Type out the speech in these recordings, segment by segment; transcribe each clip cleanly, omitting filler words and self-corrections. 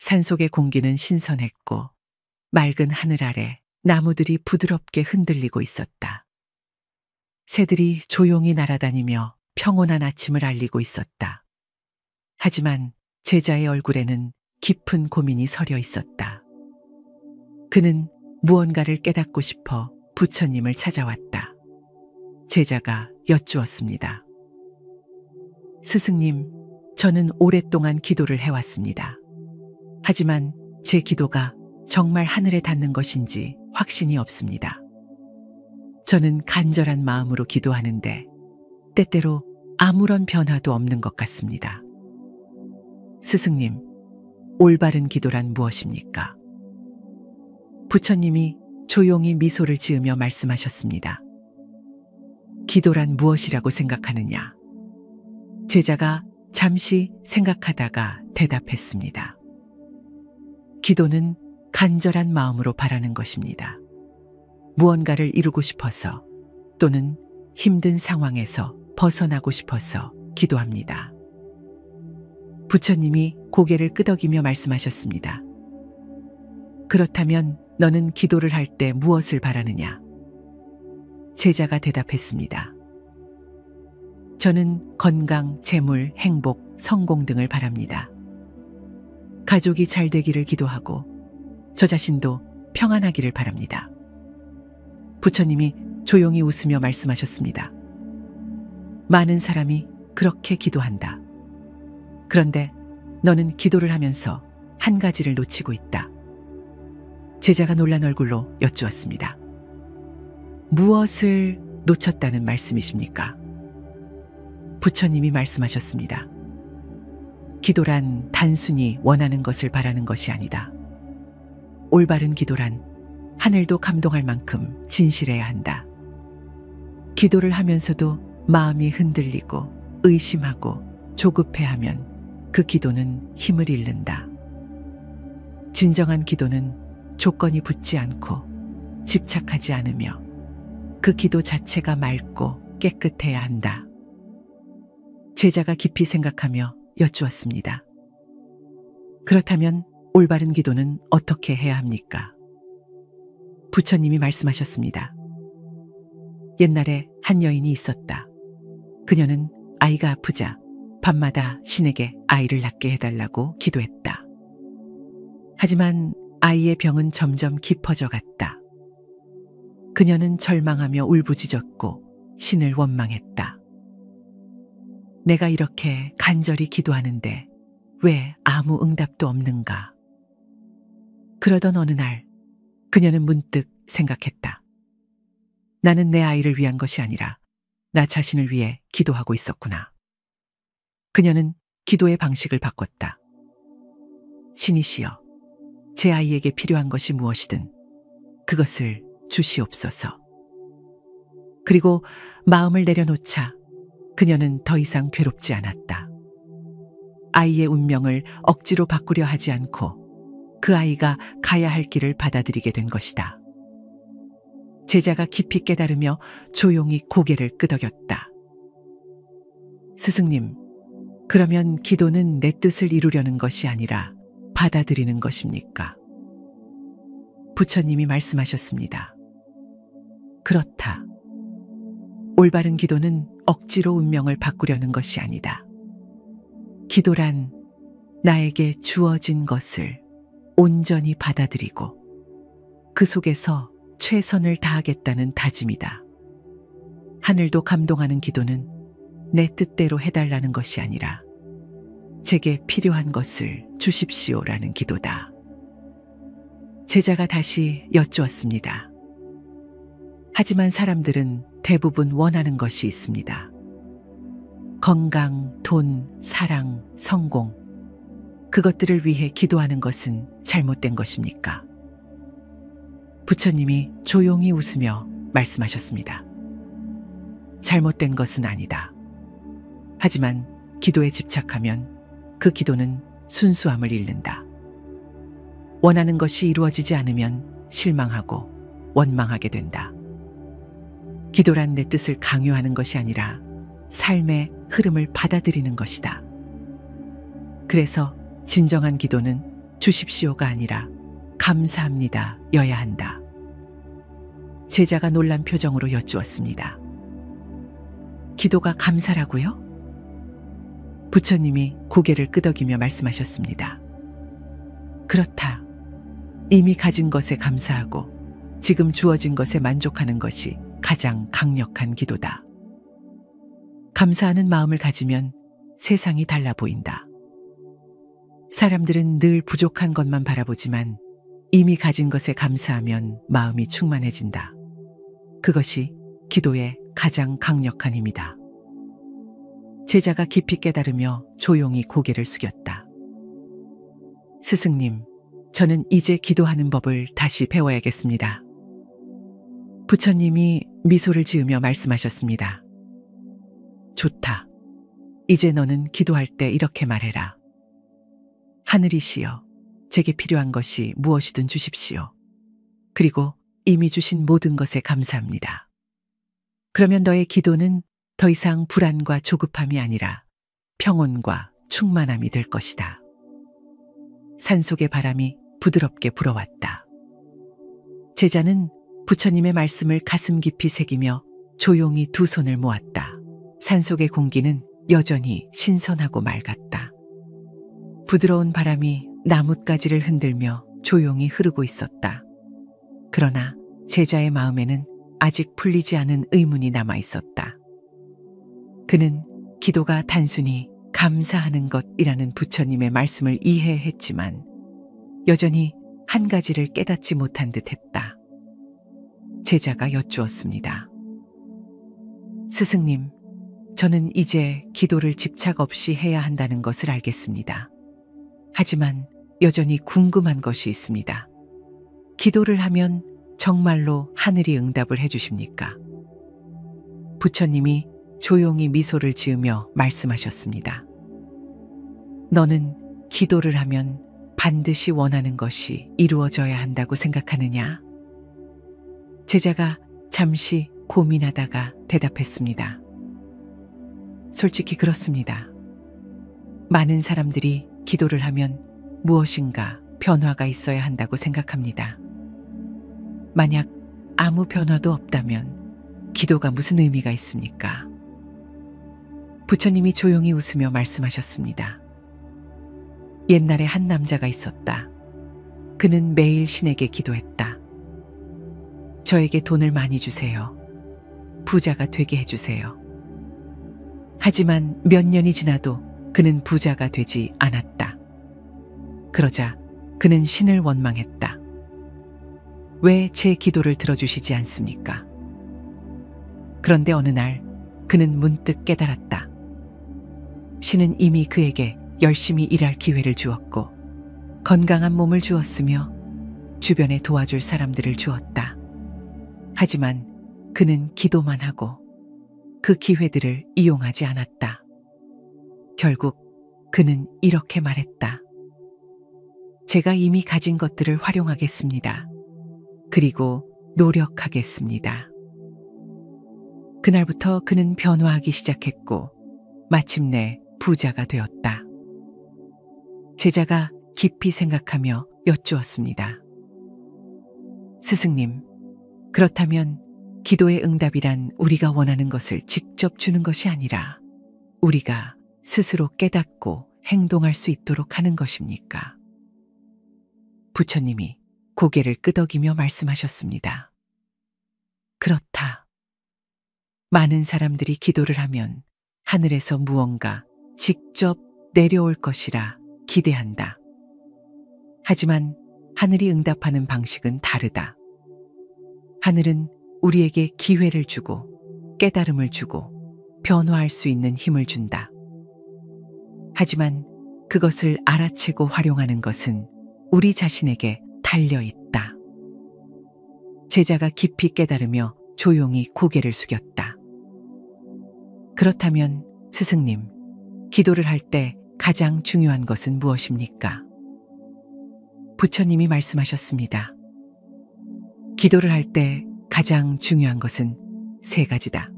산속의 공기는 신선했고 맑은 하늘 아래 나무들이 부드럽게 흔들리고 있었다. 새들이 조용히 날아다니며 평온한 아침을 알리고 있었다. 하지만 제자의 얼굴에는 깊은 고민이 서려 있었다. 그는 무언가를 깨닫고 싶어 부처님을 찾아왔다. 제자가 여쭈었습니다. 스승님, 저는 오랫동안 기도를 해왔습니다. 하지만 제 기도가 정말 하늘에 닿는 것인지 확신이 없습니다. 저는 간절한 마음으로 기도하는데 때때로 아무런 변화도 없는 것 같습니다. 스승님, 올바른 기도란 무엇입니까? 부처님이 조용히 미소를 지으며 말씀하셨습니다. 기도란 무엇이라고 생각하느냐? 제자가 잠시 생각하다가 대답했습니다. 기도는 간절한 마음으로 바라는 것입니다. 무언가를 이루고 싶어서 또는 힘든 상황에서 벗어나고 싶어서 기도합니다. 부처님이 고개를 끄덕이며 말씀하셨습니다. 그렇다면 너는 기도를 할 때 무엇을 바라느냐? 제자가 대답했습니다. 저는 건강, 재물, 행복, 성공 등을 바랍니다. 가족이 잘 되기를 기도하고 저 자신도 평안하기를 바랍니다. 부처님이 조용히 웃으며 말씀하셨습니다. 많은 사람이 그렇게 기도한다. 그런데 너는 기도를 하면서 한 가지를 놓치고 있다. 제자가 놀란 얼굴로 여쭈었습니다. 무엇을 놓쳤다는 말씀이십니까? 부처님이 말씀하셨습니다. 기도란 단순히 원하는 것을 바라는 것이 아니다. 올바른 기도란 하늘도 감동할 만큼 진실해야 한다. 기도를 하면서도 마음이 흔들리고 의심하고 조급해하면 그 기도는 힘을 잃는다. 진정한 기도는 조건이 붙지 않고 집착하지 않으며 그 기도 자체가 맑고 깨끗해야 한다. 제자가 깊이 생각하며 여쭈었습니다. 그렇다면 올바른 기도는 어떻게 해야 합니까? 부처님이 말씀하셨습니다. 옛날에 한 여인이 있었다. 그녀는 아이가 아프자 밤마다 신에게 아이를 낳게 해달라고 기도했다. 하지만 아이의 병은 점점 깊어져 갔다. 그녀는 절망하며 울부짖었고 신을 원망했다. 내가 이렇게 간절히 기도하는데 왜 아무 응답도 없는가? 그러던 어느 날 그녀는 문득 생각했다. 나는 내 아이를 위한 것이 아니라 나 자신을 위해 기도하고 있었구나. 그녀는 기도의 방식을 바꿨다. 신이시여, 제 아이에게 필요한 것이 무엇이든 그것을 주시옵소서. 그리고 마음을 내려놓자 그녀는 더 이상 괴롭지 않았다. 아이의 운명을 억지로 바꾸려 하지 않고 그 아이가 가야 할 길을 받아들이게 된 것이다. 제자가 깊이 깨달으며 조용히 고개를 끄덕였다. 스승님, 그러면 기도는 내 뜻을 이루려는 것이 아니라 받아들이는 것입니까? 부처님이 말씀하셨습니다. 그렇다. 올바른 기도는 억지로 운명을 바꾸려는 것이 아니다. 기도란 나에게 주어진 것을 온전히 받아들이고 그 속에서 최선을 다하겠다는 다짐이다. 하늘도 감동하는 기도는 내 뜻대로 해달라는 것이 아니라 제게 필요한 것을 주십시오라는 기도다. 제자가 다시 여쭈었습니다. 하지만 사람들은 대부분 원하는 것이 있습니다. 건강, 돈, 사랑, 성공. 그것들을 위해 기도하는 것은 잘못된 것입니까? 부처님이 조용히 웃으며 말씀하셨습니다. 잘못된 것은 아니다. 하지만 기도에 집착하면 그 기도는 순수함을 잃는다. 원하는 것이 이루어지지 않으면 실망하고 원망하게 된다. 기도란 내 뜻을 강요하는 것이 아니라 삶의 흐름을 받아들이는 것이다. 그래서 진정한 기도는 주십시오가 아니라 감사합니다 여야 한다. 제자가 놀란 표정으로 여쭈었습니다. 기도가 감사라고요? 부처님이 고개를 끄덕이며 말씀하셨습니다. 그렇다. 이미 가진 것에 감사하고 지금 주어진 것에 만족하는 것이 가장 강력한 기도다. 감사하는 마음을 가지면 세상이 달라 보인다. 사람들은 늘 부족한 것만 바라보지만 이미 가진 것에 감사하면 마음이 충만해진다. 그것이 기도의 가장 강력한 힘이다. 제자가 깊이 깨달으며 조용히 고개를 숙였다. 스승님, 저는 이제 기도하는 법을 다시 배워야겠습니다. 부처님이 미소를 지으며 말씀하셨습니다. 좋다. 이제 너는 기도할 때 이렇게 말해라. 하늘이시여, 제게 필요한 것이 무엇이든 주십시오. 그리고 이미 주신 모든 것에 감사합니다. 그러면 너의 기도는 더 이상 불안과 조급함이 아니라 평온과 충만함이 될 것이다. 산속의 바람이 부드럽게 불어왔다. 제자는 부처님의 말씀을 가슴 깊이 새기며 조용히 두 손을 모았다. 산속의 공기는 여전히 신선하고 맑았다. 부드러운 바람이 나뭇가지를 흔들며 조용히 흐르고 있었다. 그러나 제자의 마음에는 아직 풀리지 않은 의문이 남아 있었다. 그는 기도가 단순히 감사하는 것이라는 부처님의 말씀을 이해했지만 여전히 한 가지를 깨닫지 못한 듯 했다. 제자가 여쭈었습니다. 스승님, 저는 이제 기도를 집착 없이 해야 한다는 것을 알겠습니다. 하지만 여전히 궁금한 것이 있습니다. 기도를 하면 정말로 하늘이 응답을 해주십니까? 부처님이 조용히 미소를 지으며 말씀하셨습니다. 너는 기도를 하면 반드시 원하는 것이 이루어져야 한다고 생각하느냐? 제자가 잠시 고민하다가 대답했습니다. 솔직히 그렇습니다. 많은 사람들이 기도를 하면 무엇인가 변화가 있어야 한다고 생각합니다. 만약 아무 변화도 없다면 기도가 무슨 의미가 있습니까? 부처님이 조용히 웃으며 말씀하셨습니다. 옛날에 한 남자가 있었다. 그는 매일 신에게 기도했다. 저에게 돈을 많이 주세요. 부자가 되게 해주세요. 하지만 몇 년이 지나도 그는 부자가 되지 않았다. 그러자 그는 신을 원망했다. 왜 제 기도를 들어주시지 않습니까? 그런데 어느 날 그는 문득 깨달았다. 신은 이미 그에게 열심히 일할 기회를 주었고 건강한 몸을 주었으며 주변에 도와줄 사람들을 주었다. 하지만 그는 기도만 하고 그 기회들을 이용하지 않았다. 결국 그는 이렇게 말했다. 제가 이미 가진 것들을 활용하겠습니다. 그리고 노력하겠습니다. 그날부터 그는 변화하기 시작했고 마침내 부자가 되었다. 제자가 깊이 생각하며 여쭈었습니다. 스승님, 그렇다면 기도의 응답이란 우리가 원하는 것을 직접 주는 것이 아니라 우리가 스스로 깨닫고 행동할 수 있도록 하는 것입니까? 부처님이 고개를 끄덕이며 말씀하셨습니다. 그렇다. 많은 사람들이 기도를 하면 하늘에서 무언가 직접 내려올 것이라 기대한다. 하지만 하늘이 응답하는 방식은 다르다. 하늘은 우리에게 기회를 주고 깨달음을 주고 변화할 수 있는 힘을 준다. 하지만 그것을 알아채고 활용하는 것은 우리 자신에게 달려 있다. 제자가 깊이 깨달으며 조용히 고개를 숙였다. 그렇다면 스승님, 기도를 할 때 가장 중요한 것은 무엇입니까? 부처님이 말씀하셨습니다. 기도를 할 때 가장 중요한 것은 세 가지다.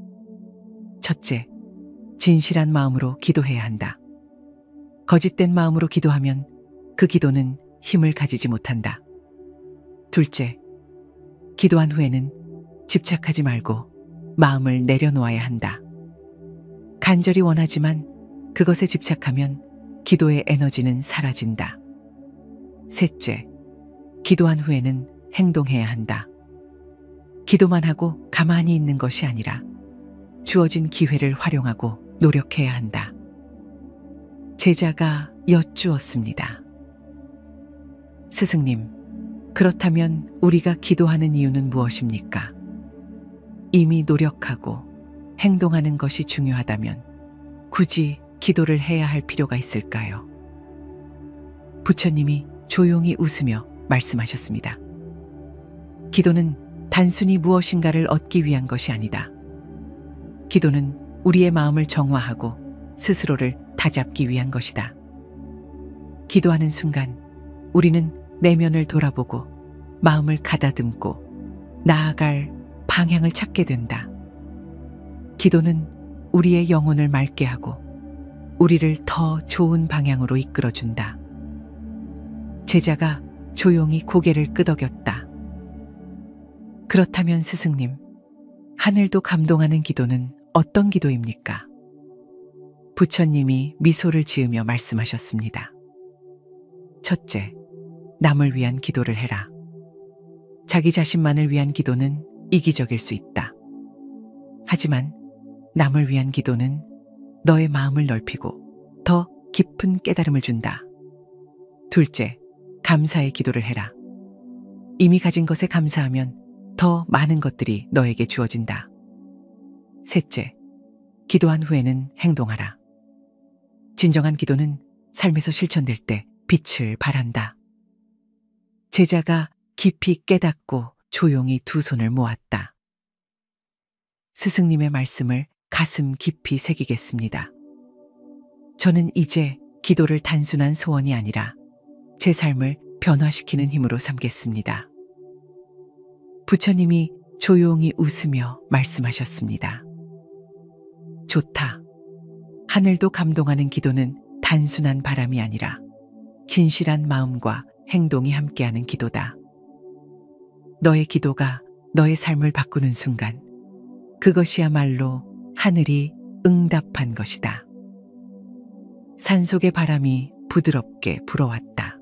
첫째, 진실한 마음으로 기도해야 한다. 거짓된 마음으로 기도하면 그 기도는 힘을 가지지 못한다. 둘째, 기도한 후에는 집착하지 말고 마음을 내려놓아야 한다. 간절히 원하지만 그것에 집착하면 기도의 에너지는 사라진다. 셋째, 기도한 후에는 행동해야 한다. 기도만 하고 가만히 있는 것이 아니라 주어진 기회를 활용하고 노력해야 한다. 제자가 여쭈었습니다. 스승님, 그렇다면 우리가 기도하는 이유는 무엇입니까? 이미 노력하고 행동하는 것이 중요하다면 굳이 기도를 해야 할 필요가 있을까요? 부처님이 조용히 웃으며 말씀하셨습니다. 기도는 단순히 무엇인가를 얻기 위한 것이 아니다. 기도는 우리의 마음을 정화하고 스스로를 다잡기 위한 것이다. 기도하는 순간 우리는 내면을 돌아보고 마음을 가다듬고 나아갈 방향을 찾게 된다. 기도는 우리의 영혼을 맑게 하고 우리를 더 좋은 방향으로 이끌어준다. 제자가 조용히 고개를 끄덕였다. 그렇다면 스승님, 하늘도 감동하는 기도는 어떤 기도입니까? 부처님이 미소를 지으며 말씀하셨습니다. 첫째, 남을 위한 기도를 해라. 자기 자신만을 위한 기도는 이기적일 수 있다. 하지만 남을 위한 기도는 너의 마음을 넓히고 더 깊은 깨달음을 준다. 둘째, 감사의 기도를 해라. 이미 가진 것에 감사하면 더 많은 것들이 너에게 주어진다. 셋째, 기도한 후에는 행동하라. 진정한 기도는 삶에서 실천될 때 빛을 발한다. 제자가 깊이 깨닫고 조용히 두 손을 모았다. 스승님의 말씀을 가슴 깊이 새기겠습니다. 저는 이제 기도를 단순한 소원이 아니라 제 삶을 변화시키는 힘으로 삼겠습니다. 부처님이 조용히 웃으며 말씀하셨습니다. 좋다. 하늘도 감동하는 기도는 단순한 바람이 아니라 진실한 마음과 행동이 함께하는 기도다. 너의 기도가 너의 삶을 바꾸는 순간 그것이야말로 하늘이 응답한 것이다. 산속의 바람이 부드럽게 불어왔다.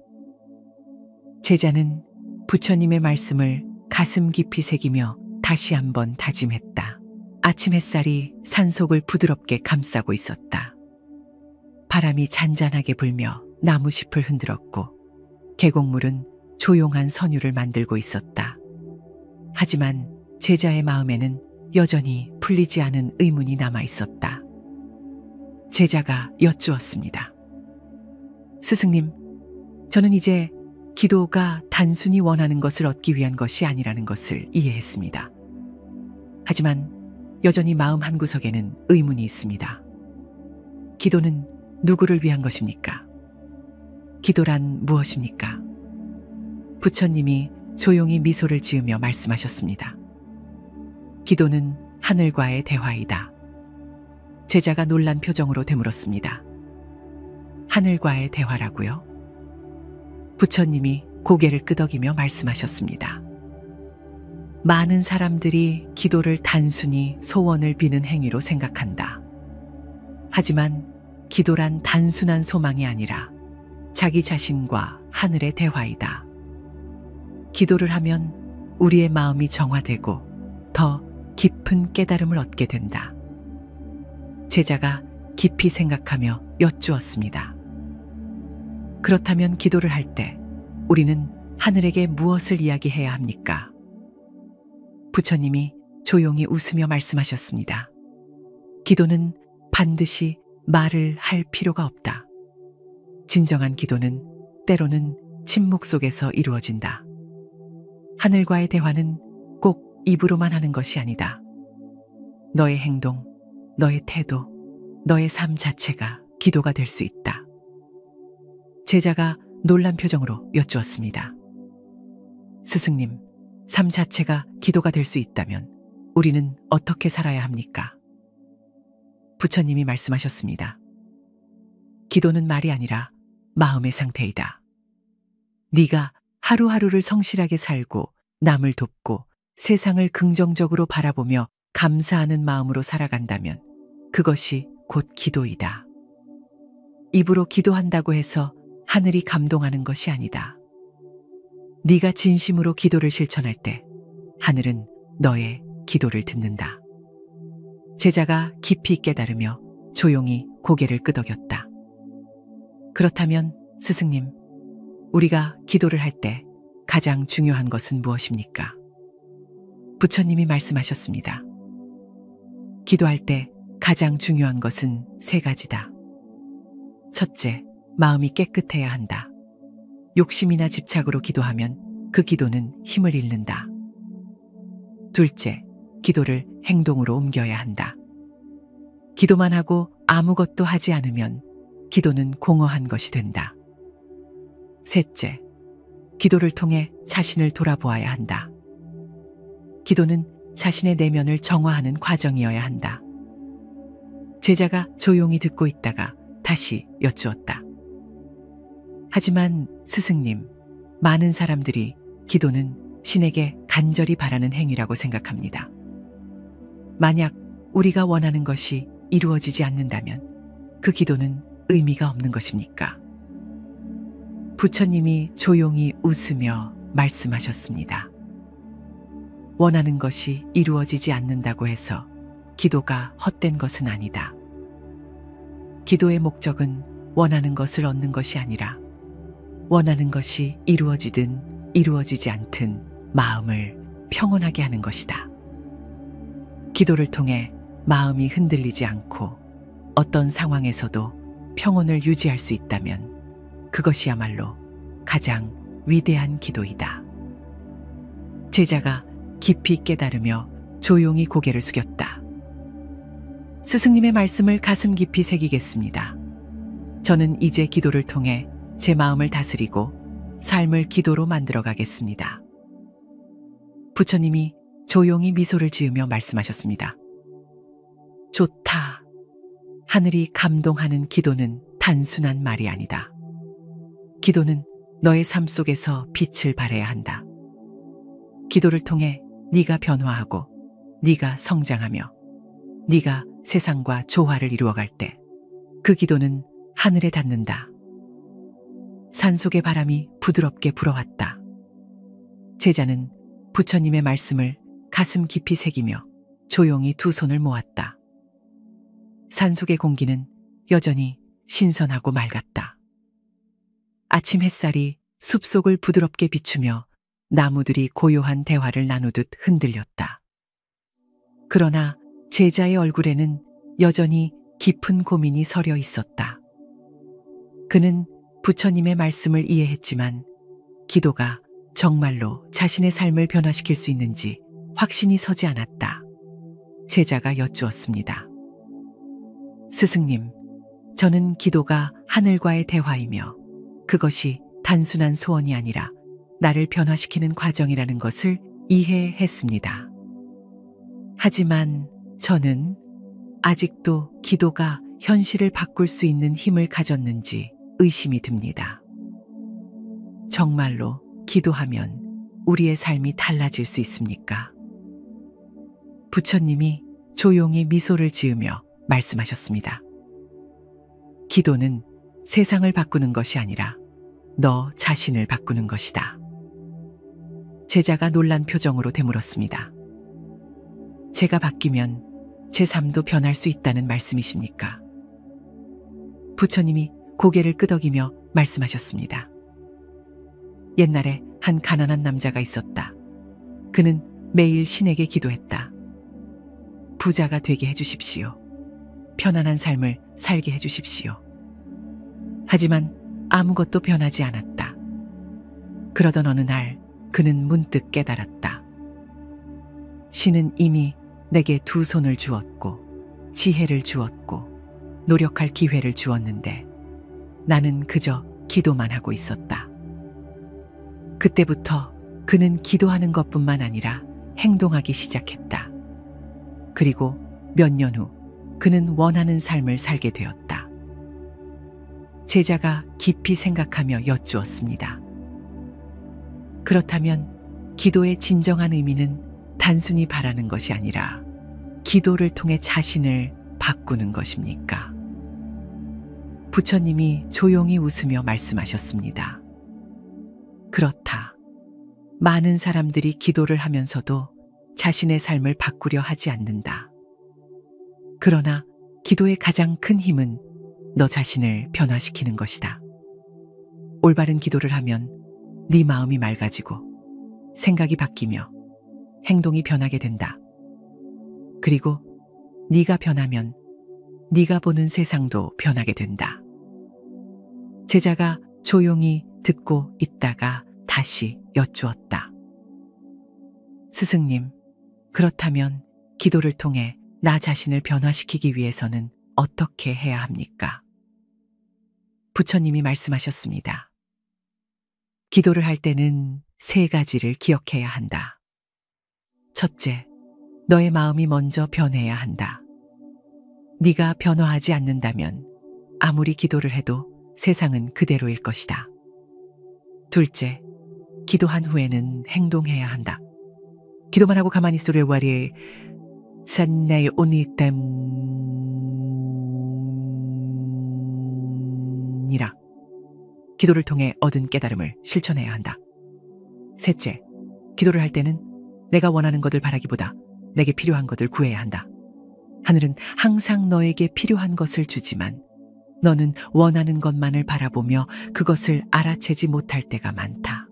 제자는 부처님의 말씀을 가슴 깊이 새기며 다시 한번 다짐했다. 아침 햇살이 산속을 부드럽게 감싸고 있었다. 바람이 잔잔하게 불며 나무잎을 흔들었고 계곡물은 조용한 선율을 만들고 있었다. 하지만 제자의 마음에는 여전히 풀리지 않은 의문이 남아 있었다. 제자가 여쭈었습니다. 스승님, 저는 이제 기도가 단순히 원하는 것을 얻기 위한 것이 아니라는 것을 이해했습니다. 하지만 여전히 마음 한구석에는 의문이 있습니다. 기도는 누구를 위한 것입니까? 기도란 무엇입니까? 부처님이 조용히 미소를 지으며 말씀하셨습니다. 기도는 하늘과의 대화이다. 제자가 놀란 표정으로 되물었습니다. 하늘과의 대화라고요? 부처님이 고개를 끄덕이며 말씀하셨습니다. 많은 사람들이 기도를 단순히 소원을 비는 행위로 생각한다. 하지만 기도란 단순한 소망이 아니라 자기 자신과 하늘의 대화이다. 기도를 하면 우리의 마음이 정화되고 더 깊은 깨달음을 얻게 된다. 제자가 깊이 생각하며 여쭈었습니다. 그렇다면 기도를 할 때 우리는 하늘에게 무엇을 이야기해야 합니까? 부처님이 조용히 웃으며 말씀하셨습니다. 기도는 반드시 말을 할 필요가 없다. 진정한 기도는 때로는 침묵 속에서 이루어진다. 하늘과의 대화는 꼭 입으로만 하는 것이 아니다. 너의 행동, 너의 태도, 너의 삶 자체가 기도가 될 수 있다. 제자가 놀란 표정으로 여쭈었습니다. 스승님, 삶 자체가 기도가 될 수 있다면 우리는 어떻게 살아야 합니까? 부처님이 말씀하셨습니다. 기도는 말이 아니라 마음의 상태이다. 네가 하루하루를 성실하게 살고 남을 돕고 세상을 긍정적으로 바라보며 감사하는 마음으로 살아간다면 그것이 곧 기도이다. 입으로 기도한다고 해서 하늘이 감동하는 것이 아니다. 네가 진심으로 기도를 실천할 때 하늘은 너의 기도를 듣는다. 제자가 깊이 깨달으며 조용히 고개를 끄덕였다. 그렇다면 스승님, 우리가 기도를 할 때 가장 중요한 것은 무엇입니까? 부처님이 말씀하셨습니다. 기도할 때 가장 중요한 것은 세 가지다. 첫째, 마음이 깨끗해야 한다. 욕심이나 집착으로 기도하면 그 기도는 힘을 잃는다. 둘째, 기도를 행동으로 옮겨야 한다. 기도만 하고 아무것도 하지 않으면 기도는 공허한 것이 된다. 셋째, 기도를 통해 자신을 돌아보아야 한다. 기도는 자신의 내면을 정화하는 과정이어야 한다. 제자가 조용히 듣고 있다가 다시 여쭈었다. 하지만 스승님, 많은 사람들이 기도는 신에게 간절히 바라는 행위라고 생각합니다. 만약 우리가 원하는 것이 이루어지지 않는다면 그 기도는 의미가 없는 것입니까? 부처님이 조용히 웃으며 말씀하셨습니다. 원하는 것이 이루어지지 않는다고 해서 기도가 헛된 것은 아니다. 기도의 목적은 원하는 것을 얻는 것이 아니라 원하는 것이 이루어지든 이루어지지 않든 마음을 평온하게 하는 것이다. 기도를 통해 마음이 흔들리지 않고 어떤 상황에서도 평온을 유지할 수 있다면 그것이야말로 가장 위대한 기도이다. 제자가 깊이 깨달으며 조용히 고개를 숙였다. 스승님의 말씀을 가슴 깊이 새기겠습니다. 저는 이제 기도를 통해 제 마음을 다스리고 삶을 기도로 만들어 가겠습니다. 부처님이 조용히 미소를 지으며 말씀하셨습니다. 좋다. 하늘이 감동하는 기도는 단순한 말이 아니다. 기도는 너의 삶 속에서 빛을 발해야 한다. 기도를 통해 네가 변화하고 네가 성장하며 네가 세상과 조화를 이루어갈 때 그 기도는 하늘에 닿는다. 산속의 바람이 부드럽게 불어왔다. 제자는 부처님의 말씀을 가슴 깊이 새기며 조용히 두 손을 모았다. 산속의 공기는 여전히 신선하고 맑았다. 아침 햇살이 숲속을 부드럽게 비추며 나무들이 고요한 대화를 나누듯 흔들렸다. 그러나 제자의 얼굴에는 여전히 깊은 고민이 서려 있었다. 그는 부처님의 말씀을 이해했지만 기도가 정말로 자신의 삶을 변화시킬 수 있는지 확신이 서지 않았다. 제자가 여쭈었습니다. 스승님, 저는 기도가 하늘과의 대화이며 그것이 단순한 소원이 아니라 나를 변화시키는 과정이라는 것을 이해했습니다. 하지만 저는 아직도 기도가 현실을 바꿀 수 있는 힘을 가졌는지 의심이 듭니다. 정말로 기도하면 우리의 삶이 달라질 수 있습니까? 부처님이 조용히 미소를 지으며 말씀하셨습니다. 기도는 세상을 바꾸는 것이 아니라 너 자신을 바꾸는 것이다. 제자가 놀란 표정으로 되물었습니다. 제가 바뀌면 제 삶도 변할 수 있다는 말씀이십니까? 부처님이 고개를 끄덕이며 말씀하셨습니다. 옛날에 한 가난한 남자가 있었다. 그는 매일 신에게 기도했다. 부자가 되게 해주십시오. 편안한 삶을 살게 해주십시오. 하지만 아무것도 변하지 않았다. 그러던 어느 날 그는 문득 깨달았다. 신은 이미 내게 두 손을 주었고 지혜를 주었고 노력할 기회를 주었는데 나는 그저 기도만 하고 있었다. 그때부터 그는 기도하는 것뿐만 아니라 행동하기 시작했다. 그리고 몇 년 후 그는 원하는 삶을 살게 되었다. 제자가 깊이 생각하며 여쭈었습니다. 그렇다면 기도의 진정한 의미는 단순히 바라는 것이 아니라 기도를 통해 자신을 바꾸는 것입니까? 부처님이 조용히 웃으며 말씀하셨습니다. 그렇다. 많은 사람들이 기도를 하면서도 자신의 삶을 바꾸려 하지 않는다. 그러나 기도의 가장 큰 힘은 너 자신을 변화시키는 것이다. 올바른 기도를 하면 네 마음이 맑아지고 생각이 바뀌며 행동이 변하게 된다. 그리고 네가 변하면 네가 보는 세상도 변하게 된다. 제자가 조용히 듣고 있다가 다시 여쭈었다. 스승님, 그렇다면 기도를 통해 나 자신을 변화시키기 위해서는 어떻게 해야 합니까? 부처님이 말씀하셨습니다. 기도를 할 때는 3가지를 기억해야 한다. 첫째, 너의 마음이 먼저 변해야 한다. 네가 변화하지 않는다면 아무리 기도를 해도 세상은 그대로일 것이다. 둘째, 기도한 후에는 행동해야 한다. 기도만 하고 가만히 있으려 와리 산나의 오니땀이라. 기도를 통해 얻은 깨달음을 실천해야 한다. 셋째, 기도를 할 때는 내가 원하는 것을 바라기보다 내게 필요한 것을 구해야 한다. 하늘은 항상 너에게 필요한 것을 주지만 너는 원하는 것만을 바라보며 그것을 알아채지 못할 때가 많다.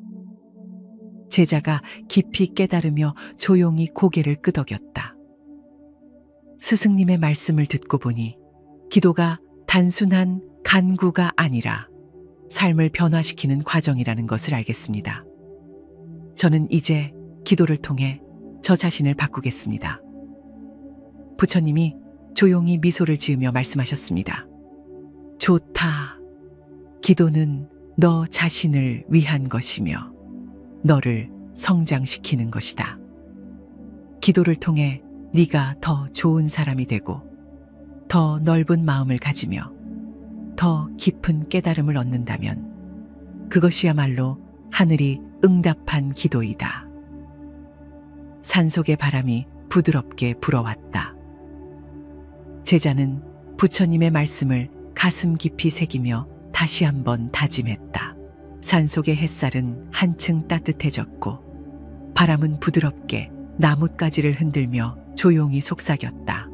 제자가 깊이 깨달으며 조용히 고개를 끄덕였다. 스승님의 말씀을 듣고 보니 기도가 단순한 간구가 아니라 삶을 변화시키는 과정이라는 것을 알겠습니다. 저는 이제 기도를 통해 저 자신을 바꾸겠습니다. 부처님이 조용히 미소를 지으며 말씀하셨습니다. 좋다. 기도는 너 자신을 위한 것이며 너를 성장시키는 것이다. 기도를 통해 네가 더 좋은 사람이 되고 더 넓은 마음을 가지며 더 깊은 깨달음을 얻는다면 그것이야말로 하늘이 응답한 기도이다. 산속의 바람이 부드럽게 불어왔다. 제자는 부처님의 말씀을 가슴 깊이 새기며 다시 한번 다짐했다. 산속의 햇살은 한층 따뜻해졌고 바람은 부드럽게 나뭇가지를 흔들며 조용히 속삭였다.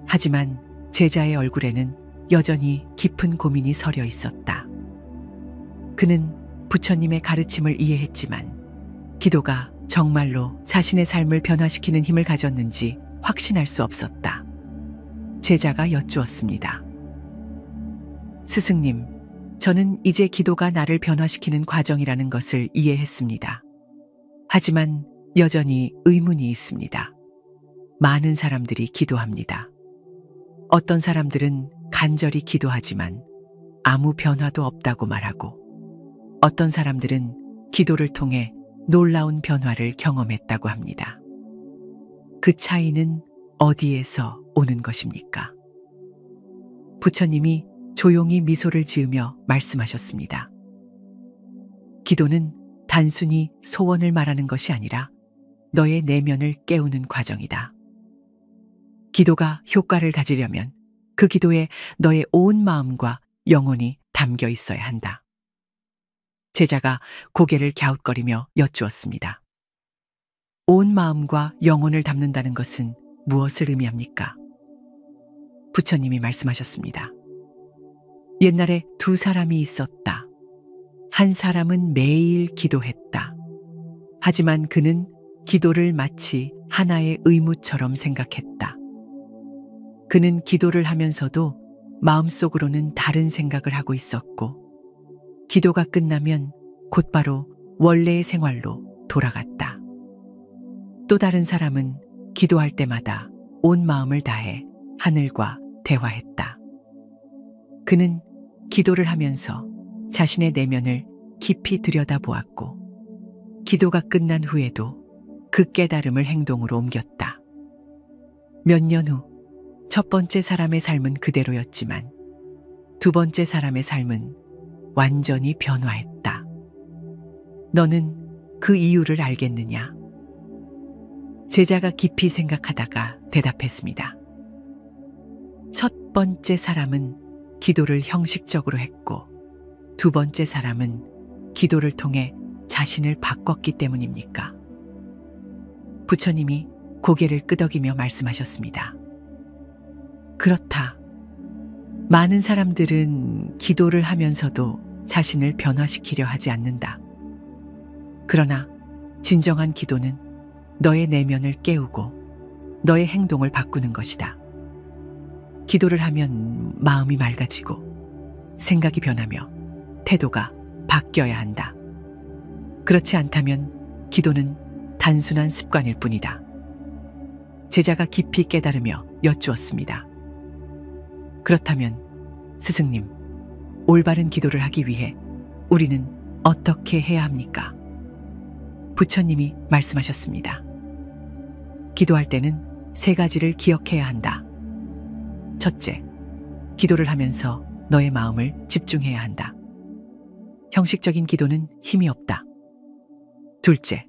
하지만 제자의 얼굴에는 여전히 깊은 고민이 서려 있었다. 그는 부처님의 가르침을 이해했지만 기도가 정말로 자신의 삶을 변화시키는 힘을 가졌는지 확신할 수 없었다. 제자가 여쭈었습니다. 스승님, 저는 이제 기도가 나를 변화시키는 과정이라는 것을 이해했습니다. 하지만 여전히 의문이 있습니다. 많은 사람들이 기도합니다. 어떤 사람들은 간절히 기도하지만 아무 변화도 없다고 말하고, 어떤 사람들은 기도를 통해 놀라운 변화를 경험했다고 합니다. 그 차이는 어디에서 오는 것입니까? 부처님이 조용히 미소를 지으며 말씀하셨습니다. 기도는 단순히 소원을 말하는 것이 아니라 너의 내면을 깨우는 과정이다. 기도가 효과를 가지려면 그 기도에 너의 온 마음과 영혼이 담겨 있어야 한다. 제자가 고개를 갸웃거리며 여쭈었습니다. 온 마음과 영혼을 담는다는 것은 무엇을 의미합니까? 부처님이 말씀하셨습니다. 옛날에 2사람이 있었다. 한 사람은 매일 기도했다. 하지만 그는 기도를 마치 하나의 의무처럼 생각했다. 그는 기도를 하면서도 마음속으로는 다른 생각을 하고 있었고, 기도가 끝나면 곧바로 원래의 생활로 돌아갔다. 또 다른 사람은 기도할 때마다 온 마음을 다해 하늘과 대화했다. 그는 기도를 하면서 자신의 내면을 깊이 들여다보았고, 기도가 끝난 후에도 그 깨달음을 행동으로 옮겼다. 몇 년 후, 첫 번째 사람의 삶은 그대로였지만 두 번째 사람의 삶은 완전히 변화했다. 너는 그 이유를 알겠느냐? 제자가 깊이 생각하다가 대답했습니다. 첫 번째 사람은 기도를 형식적으로 했고, 두 번째 사람은 기도를 통해 자신을 바꿨기 때문입니까? 부처님이 고개를 끄덕이며 말씀하셨습니다. 그렇다. 많은 사람들은 기도를 하면서도 자신을 변화시키려 하지 않는다. 그러나 진정한 기도는 너의 내면을 깨우고 너의 행동을 바꾸는 것이다. 기도를 하면 마음이 맑아지고 생각이 변하며 태도가 바뀌어야 한다. 그렇지 않다면 기도는 단순한 습관일 뿐이다. 제자가 깊이 깨달으며 여쭈었습니다. 그렇다면 스승님, 올바른 기도를 하기 위해 우리는 어떻게 해야 합니까? 부처님이 말씀하셨습니다. 기도할 때는 세 가지를 기억해야 한다. 첫째, 기도를 하면서 너의 마음을 집중해야 한다. 형식적인 기도는 힘이 없다. 둘째,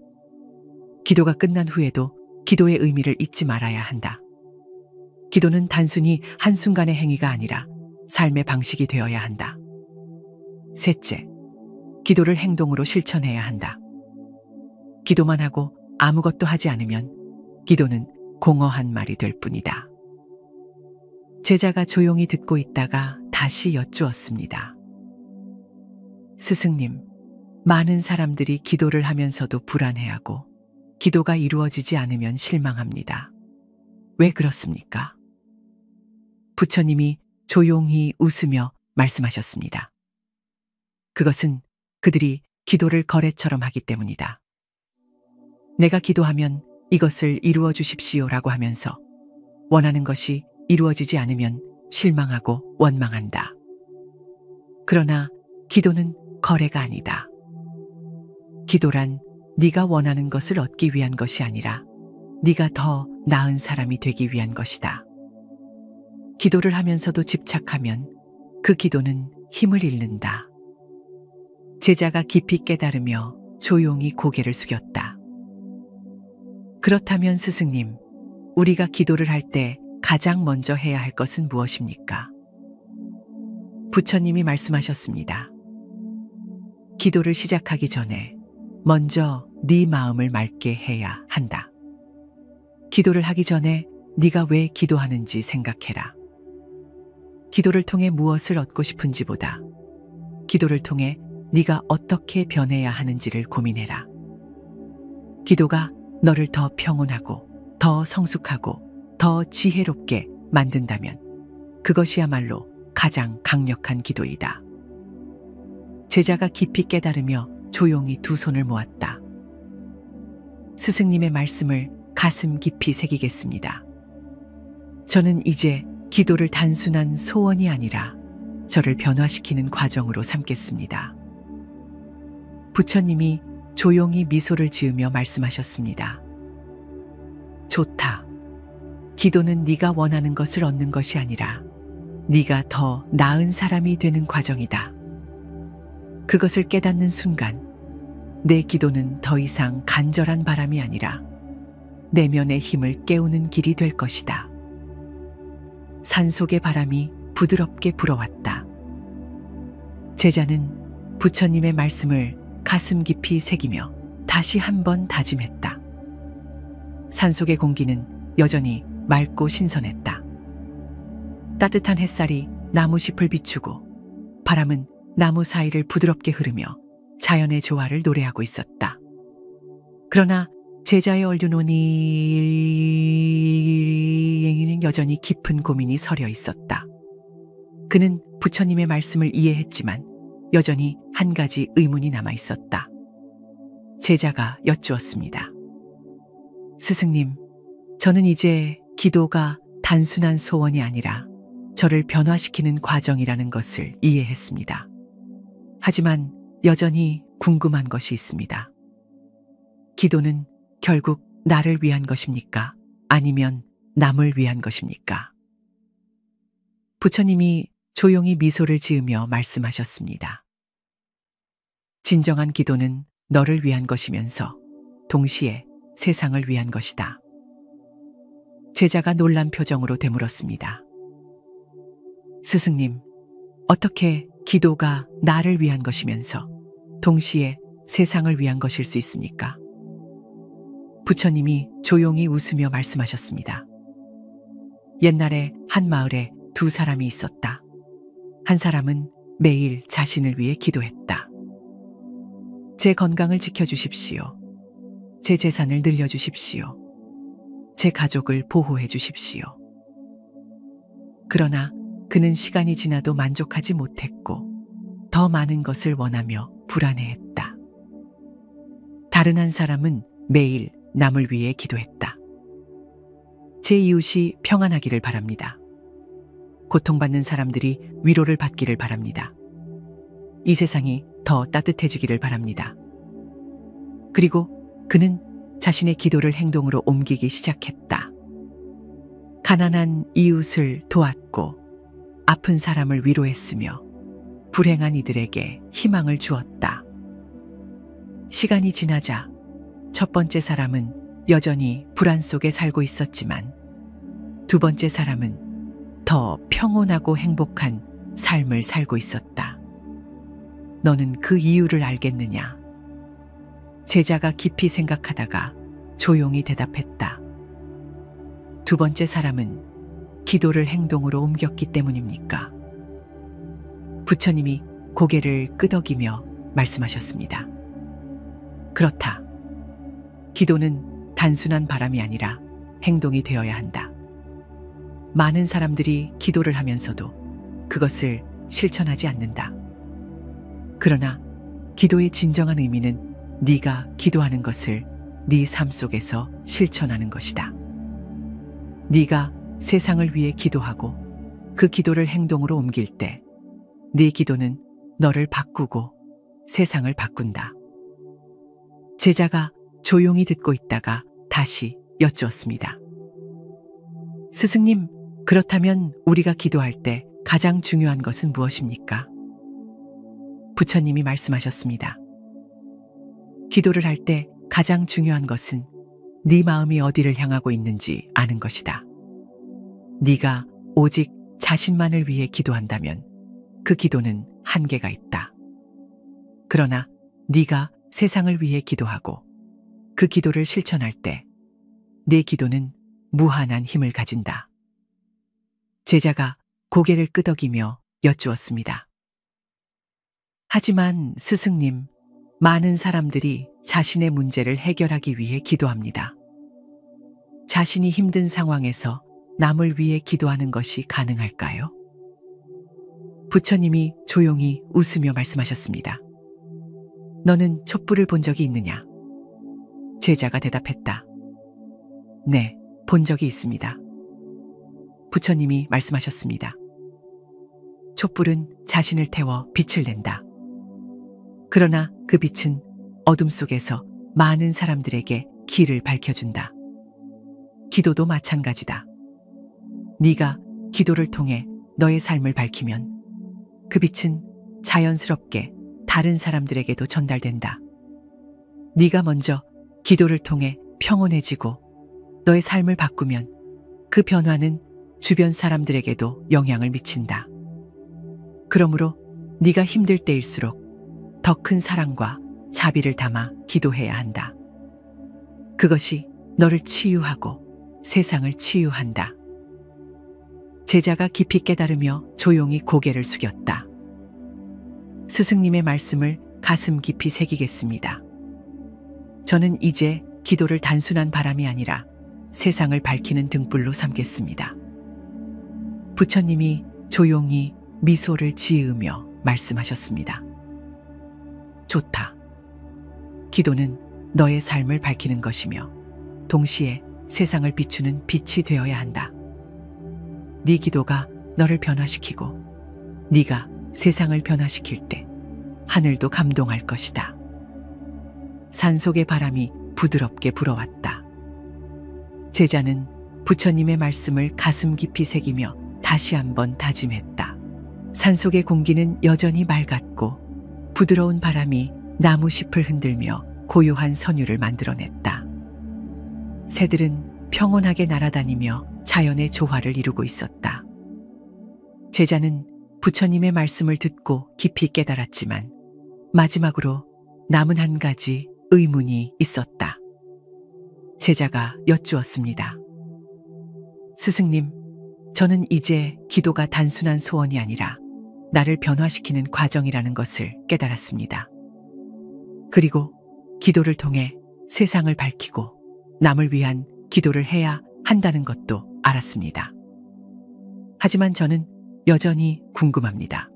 기도가 끝난 후에도 기도의 의미를 잊지 말아야 한다. 기도는 단순히 한순간의 행위가 아니라 삶의 방식이 되어야 한다. 셋째, 기도를 행동으로 실천해야 한다. 기도만 하고 아무것도 하지 않으면 기도는 공허한 말이 될 뿐이다. 제자가 조용히 듣고 있다가 다시 여쭈었습니다. 스승님, 많은 사람들이 기도를 하면서도 불안해하고 기도가 이루어지지 않으면 실망합니다. 왜 그렇습니까? 부처님이 조용히 웃으며 말씀하셨습니다. 그것은 그들이 기도를 거래처럼 하기 때문이다. 내가 기도하면 이것을 이루어 주십시오라고 하면서 원하는 것이 이루어지지 않으면 실망하고 원망한다. 그러나 기도는 거래가 아니다. 기도란 네가 원하는 것을 얻기 위한 것이 아니라 네가 더 나은 사람이 되기 위한 것이다. 기도를 하면서도 집착하면 그 기도는 힘을 잃는다. 제자가 깊이 깨달으며 조용히 고개를 숙였다. 그렇다면 스승님, 우리가 기도를 할 때 가장 먼저 해야 할 것은 무엇입니까? 부처님이 말씀하셨습니다. 기도를 시작하기 전에 먼저 네 마음을 맑게 해야 한다. 기도를 하기 전에 네가 왜 기도하는지 생각해라. 기도를 통해 무엇을 얻고 싶은지보다 기도를 통해 네가 어떻게 변해야 하는지를 고민해라. 기도가 너를 더 평온하고 더 성숙하고 더 지혜롭게 만든다면 그것이야말로 가장 강력한 기도이다. 제자가 깊이 깨달으며 조용히 두 손을 모았다. 스승님의 말씀을 가슴 깊이 새기겠습니다. 저는 이제 기도를 단순한 소원이 아니라 저를 변화시키는 과정으로 삼겠습니다. 부처님이 조용히 미소를 지으며 말씀하셨습니다. 좋다. 기도는 네가 원하는 것을 얻는 것이 아니라 네가 더 나은 사람이 되는 과정이다. 그것을 깨닫는 순간 내 기도는 더 이상 간절한 바람이 아니라 내면의 힘을 깨우는 길이 될 것이다. 산속의 바람이 부드럽게 불어왔다. 제자는 부처님의 말씀을 가슴 깊이 새기며 다시 한번 다짐했다. 산속의 공기는 여전히 맑고 신선했다. 따뜻한 햇살이 나무잎을 비추고 바람은 나무 사이를 부드럽게 흐르며 자연의 조화를 노래하고 있었다. 그러나 제자의 얼류노니에는 여전히 깊은 고민이 서려 있었다. 그는 부처님의 말씀을 이해했지만 여전히 한 가지 의문이 남아 있었다. 제자가 여쭈었습니다. 스승님, 저는 이제 기도가 단순한 소원이 아니라 저를 변화시키는 과정이라는 것을 이해했습니다. 하지만 여전히 궁금한 것이 있습니다. 기도는 결국 나를 위한 것입니까? 아니면 남을 위한 것입니까? 부처님이 조용히 미소를 지으며 말씀하셨습니다. 진정한 기도는 너를 위한 것이면서 동시에 세상을 위한 것이다. 제자가 놀란 표정으로 되물었습니다. 스승님, 어떻게 기도가 나를 위한 것이면서 동시에 세상을 위한 것일 수 있습니까? 부처님이 조용히 웃으며 말씀하셨습니다. 옛날에 한 마을에 두 사람이 있었다. 한 사람은 매일 자신을 위해 기도했다. 제 건강을 지켜주십시오. 제 재산을 늘려주십시오. 제 가족을 보호해 주십시오. 그러나 그는 시간이 지나도 만족하지 못했고 더 많은 것을 원하며 불안해했다. 다른 한 사람은 매일 남을 위해 기도했다. 제 이웃이 평안하기를 바랍니다. 고통받는 사람들이 위로를 받기를 바랍니다. 이 세상이 더 따뜻해지기를 바랍니다. 그리고 그는 자신의 기도를 행동으로 옮기기 시작했다. 가난한 이웃을 도왔고 아픈 사람을 위로했으며 불행한 이들에게 희망을 주었다. 시간이 지나자 첫 번째 사람은 여전히 불안 속에 살고 있었지만 두 번째 사람은 더 평온하고 행복한 삶을 살고 있었다. 너는 그 이유를 알겠느냐? 제자가 깊이 생각하다가 조용히 대답했다. 두 번째 사람은 기도를 행동으로 옮겼기 때문입니까? 부처님이 고개를 끄덕이며 말씀하셨습니다. 그렇다. 기도는 단순한 바람이 아니라 행동이 되어야 한다. 많은 사람들이 기도를 하면서도 그것을 실천하지 않는다. 그러나 기도의 진정한 의미는 네가 기도하는 것을 네 삶 속에서 실천하는 것이다. 네가 세상을 위해 기도하고 그 기도를 행동으로 옮길 때 네 기도는 너를 바꾸고 세상을 바꾼다. 제자가 조용히 듣고 있다가 다시 여쭈었습니다. 스승님, 그렇다면 우리가 기도할 때 가장 중요한 것은 무엇입니까? 부처님이 말씀하셨습니다. 기도를 할 때 가장 중요한 것은 네 마음이 어디를 향하고 있는지 아는 것이다. 네가 오직 자신만을 위해 기도한다면 그 기도는 한계가 있다. 그러나 네가 세상을 위해 기도하고 그 기도를 실천할 때 내 기도는 무한한 힘을 가진다. 제자가 고개를 끄덕이며 여쭈었습니다. 하지만 스승님, 많은 사람들이 자신의 문제를 해결하기 위해 기도합니다. 자신이 힘든 상황에서 남을 위해 기도하는 것이 가능할까요? 부처님이 조용히 웃으며 말씀하셨습니다. 너는 촛불을 본 적이 있느냐? 제자가 대답했다. 네, 본 적이 있습니다. 부처님이 말씀하셨습니다. 촛불은 자신을 태워 빛을 낸다. 그러나 그 빛은 어둠 속에서 많은 사람들에게 길을 밝혀준다. 기도도 마찬가지다. 네가 기도를 통해 너의 삶을 밝히면 그 빛은 자연스럽게 다른 사람들에게도 전달된다. 네가 먼저 기도를 통해 평온해지고 너의 삶을 바꾸면 그 변화는 주변 사람들에게도 영향을 미친다. 그러므로 네가 힘들 때일수록 더 큰 사랑과 자비를 담아 기도해야 한다. 그것이 너를 치유하고 세상을 치유한다. 제자가 깊이 깨달으며 조용히 고개를 숙였다. 스승님의 말씀을 가슴 깊이 새기겠습니다. 저는 이제 기도를 단순한 바람이 아니라 세상을 밝히는 등불로 삼겠습니다. 부처님이 조용히 미소를 지으며 말씀하셨습니다. 좋다. 기도는 너의 삶을 밝히는 것이며 동시에 세상을 비추는 빛이 되어야 한다. 네 기도가 너를 변화시키고 네가 세상을 변화시킬 때 하늘도 감동할 것이다. 산속의 바람이 부드럽게 불어왔다. 제자는 부처님의 말씀을 가슴 깊이 새기며 다시 한번 다짐했다. 산속의 공기는 여전히 맑았고 부드러운 바람이 나무잎을 흔들며 고요한 선율을 만들어냈다. 새들은 평온하게 날아다니며 자연의 조화를 이루고 있었다. 제자는 부처님의 말씀을 듣고 깊이 깨달았지만 마지막으로 남은 한 가지 의문이 있었다. 제자가 여쭈었습니다. 스승님, 저는 이제 기도가 단순한 소원이 아니라 나를 변화시키는 과정이라는 것을 깨달았습니다. 그리고 기도를 통해 세상을 밝히고 남을 위한 기도를 해야 한다는 것도 알았습니다. 하지만 저는 여전히 궁금합니다.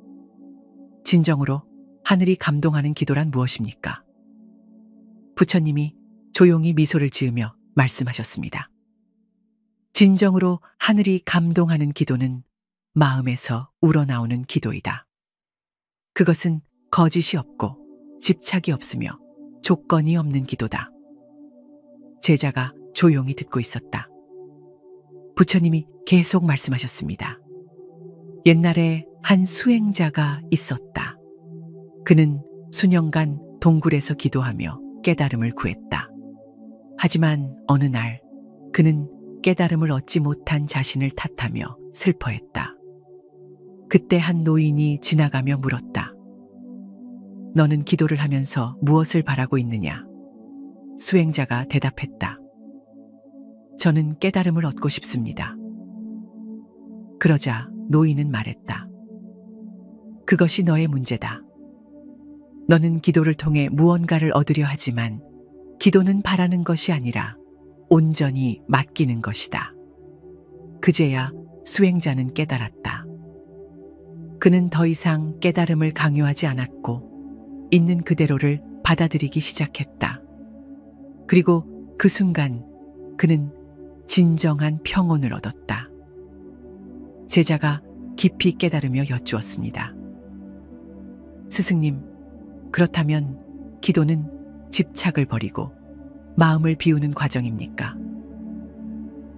진정으로 하늘이 감동하는 기도란 무엇입니까? 부처님이 조용히 미소를 지으며 말씀하셨습니다. 진정으로 하늘이 감동하는 기도는 마음에서 우러나오는 기도이다. 그것은 거짓이 없고 집착이 없으며 조건이 없는 기도다. 제자가 조용히 듣고 있었다. 부처님이 계속 말씀하셨습니다. 옛날에 한 수행자가 있었다. 그는 수년간 동굴에서 기도하며 깨달음을 구했다. 하지만 어느 날 그는 깨달음을 얻지 못한 자신을 탓하며 슬퍼했다. 그때 한 노인이 지나가며 물었다. 너는 기도를 하면서 무엇을 바라고 있느냐? 수행자가 대답했다. 저는 깨달음을 얻고 싶습니다. 그러자 노인은 말했다. 그것이 너의 문제다. 너는 기도를 통해 무언가를 얻으려 하지만 기도는 바라는 것이 아니라 온전히 맡기는 것이다. 그제야 수행자는 깨달았다. 그는 더 이상 깨달음을 강요하지 않았고 있는 그대로를 받아들이기 시작했다. 그리고 그 순간 그는 진정한 평온을 얻었다. 제자가 깊이 깨달으며 여쭈었습니다. 스승님, 그렇다면 기도는 집착을 버리고 마음을 비우는 과정입니까?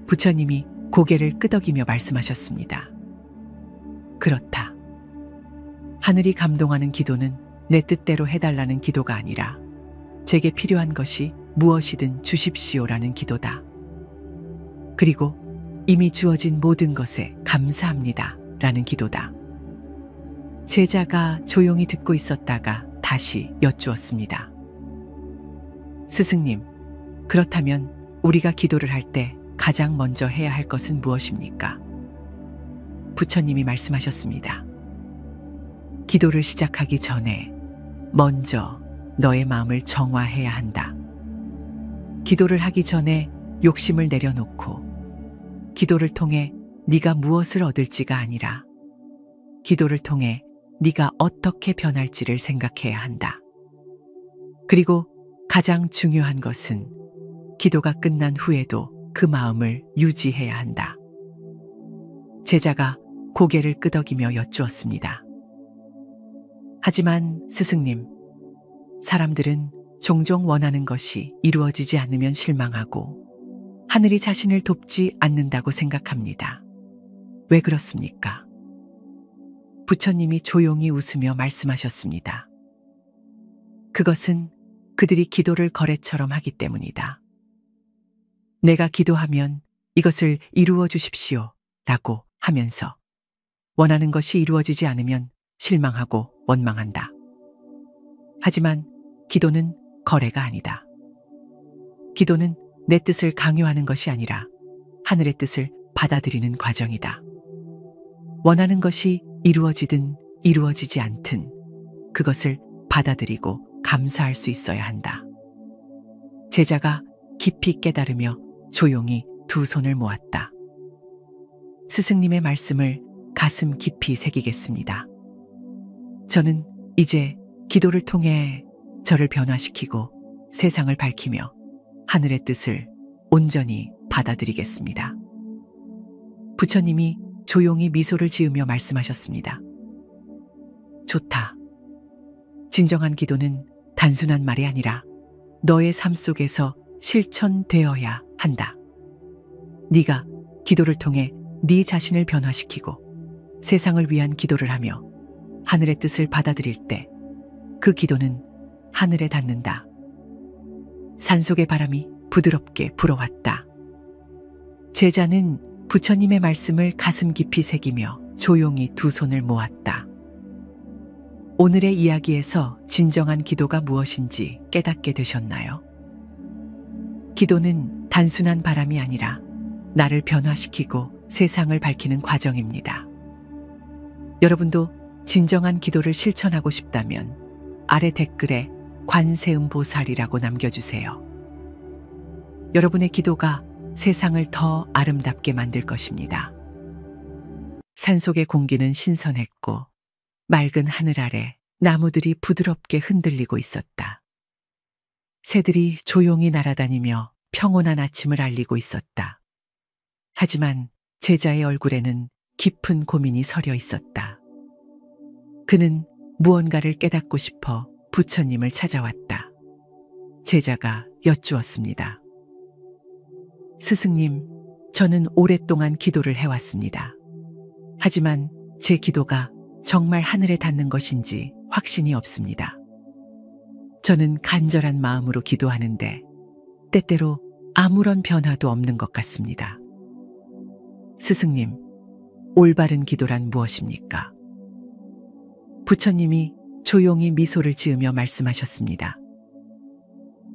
부처님이 고개를 끄덕이며 말씀하셨습니다. 그렇다. 하늘이 감동하는 기도는 내 뜻대로 해달라는 기도가 아니라 제게 필요한 것이 무엇이든 주십시오라는 기도다. 그리고 이미 주어진 모든 것에 감사합니다 라는 기도다. 제자가 조용히 듣고 있었다가 다시 여쭈었습니다. 스승님, 그렇다면 우리가 기도를 할 때 가장 먼저 해야 할 것은 무엇입니까? 부처님이 말씀하셨습니다. 기도를 시작하기 전에 먼저 너의 마음을 정화해야 한다. 기도를 하기 전에 욕심을 내려놓고 기도를 통해 네가 무엇을 얻을지가 아니라 기도를 통해 네가 어떻게 변할지를 생각해야 한다. 그리고 가장 중요한 것은 기도가 끝난 후에도 그 마음을 유지해야 한다. 제자가 고개를 끄덕이며 여쭈었습니다. 하지만 스승님, 사람들은 종종 원하는 것이 이루어지지 않으면 실망하고 하늘이 자신을 돕지 않는다고 생각합니다. 왜 그렇습니까? 부처님이 조용히 웃으며 말씀하셨습니다. 그것은 그들이 기도를 거래처럼 하기 때문이다. 내가 기도하면 이것을 이루어 주십시오 라고 하면서 원하는 것이 이루어지지 않으면 실망하고 원망한다. 하지만 기도는 거래가 아니다. 기도는 내 뜻을 강요하는 것이 아니라 하늘의 뜻을 받아들이는 과정이다. 원하는 것이 이루어지든 이루어지지 않든 그것을 받아들이고 감사할 수 있어야 한다. 제자가 깊이 깨달으며 조용히 두 손을 모았다. 스승님의 말씀을 가슴 깊이 새기겠습니다. 저는 이제 기도를 통해 저를 변화시키고 세상을 밝히며 하늘의 뜻을 온전히 받아들이겠습니다. 부처님이 조용히 미소를 지으며 말씀하셨습니다. 좋다. 진정한 기도는 단순한 말이 아니라 너의 삶 속에서 실천되어야 한다. 네가 기도를 통해 네 자신을 변화시키고 세상을 위한 기도를 하며 하늘의 뜻을 받아들일 때 그 기도는 하늘에 닿는다. 산속의 바람이 부드럽게 불어왔다. 제자는 부처님의 말씀을 가슴 깊이 새기며 조용히 두 손을 모았다. 오늘의 이야기에서 진정한 기도가 무엇인지 깨닫게 되셨나요? 기도는 단순한 바람이 아니라 나를 변화시키고 세상을 밝히는 과정입니다. 여러분도 진정한 기도를 실천하고 싶다면 아래 댓글에 관세음보살이라고 남겨주세요. 여러분의 기도가 세상을 더 아름답게 만들 것입니다. 산속의 공기는 신선했고 맑은 하늘 아래 나무들이 부드럽게 흔들리고 있었다. 새들이 조용히 날아다니며 평온한 아침을 알리고 있었다. 하지만 제자의 얼굴에는 깊은 고민이 서려 있었다. 그는 무언가를 깨닫고 싶어 부처님을 찾아왔다. 제자가 여쭈었습니다. 스승님, 저는 오랫동안 기도를 해왔습니다. 하지만 제 기도가 정말 하늘에 닿는 것인지 확신이 없습니다. 저는 간절한 마음으로 기도하는데 때때로 아무런 변화도 없는 것 같습니다. 스승님, 올바른 기도란 무엇입니까? 부처님이 조용히 미소를 지으며 말씀하셨습니다.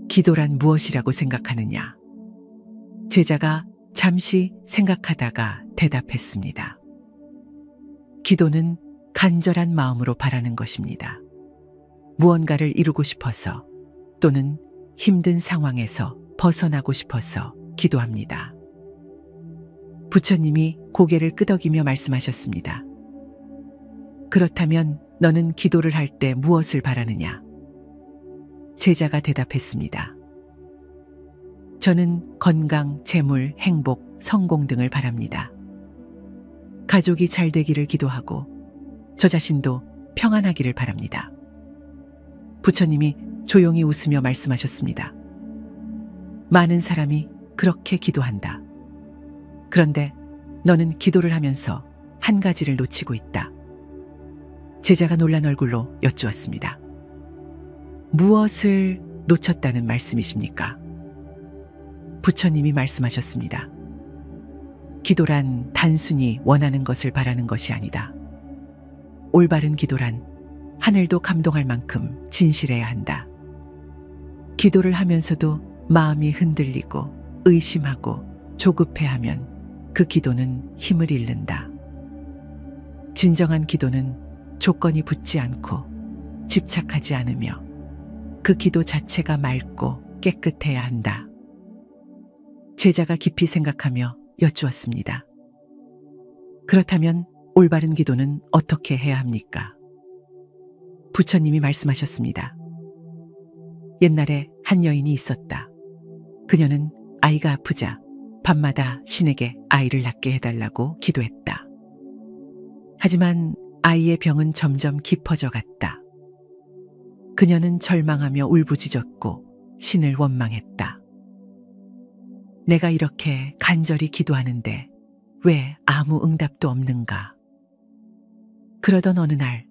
기도란 무엇이라고 생각하느냐? 제자가 잠시 생각하다가 대답했습니다. 기도는 간절한 마음으로 바라는 것입니다. 무언가를 이루고 싶어서 또는 힘든 상황에서 벗어나고 싶어서 기도합니다. 부처님이 고개를 끄덕이며 말씀하셨습니다. 그렇다면 너는 기도를 할 때 무엇을 바라느냐? 제자가 대답했습니다. 저는 건강, 재물, 행복, 성공 등을 바랍니다. 가족이 잘 되기를 기도하고 저 자신도 평안하기를 바랍니다. 부처님이 조용히 웃으며 말씀하셨습니다. 많은 사람이 그렇게 기도한다. 그런데 너는 기도를 하면서 한 가지를 놓치고 있다. 제자가 놀란 얼굴로 여쭈었습니다. 무엇을 놓쳤다는 말씀이십니까? 부처님이 말씀하셨습니다. 기도란 단순히 원하는 것을 바라는 것이 아니다. 올바른 기도란 하늘도 감동할 만큼 진실해야 한다. 기도를 하면서도 마음이 흔들리고 의심하고 조급해하면 그 기도는 힘을 잃는다. 진정한 기도는 조건이 붙지 않고 집착하지 않으며 그 기도 자체가 맑고 깨끗해야 한다. 제자가 깊이 생각하며 여쭈었습니다. 그렇다면 올바른 기도는 어떻게 해야 합니까? 부처님이 말씀하셨습니다. 옛날에 한 여인이 있었다. 그녀는 아이가 아프자 밤마다 신에게 아이를 낳게 해달라고 기도했다. 하지만 아이의 병은 점점 깊어져 갔다. 그녀는 절망하며 울부짖었고 신을 원망했다. 내가 이렇게 간절히 기도하는데 왜 아무 응답도 없는가? 그러던 어느 날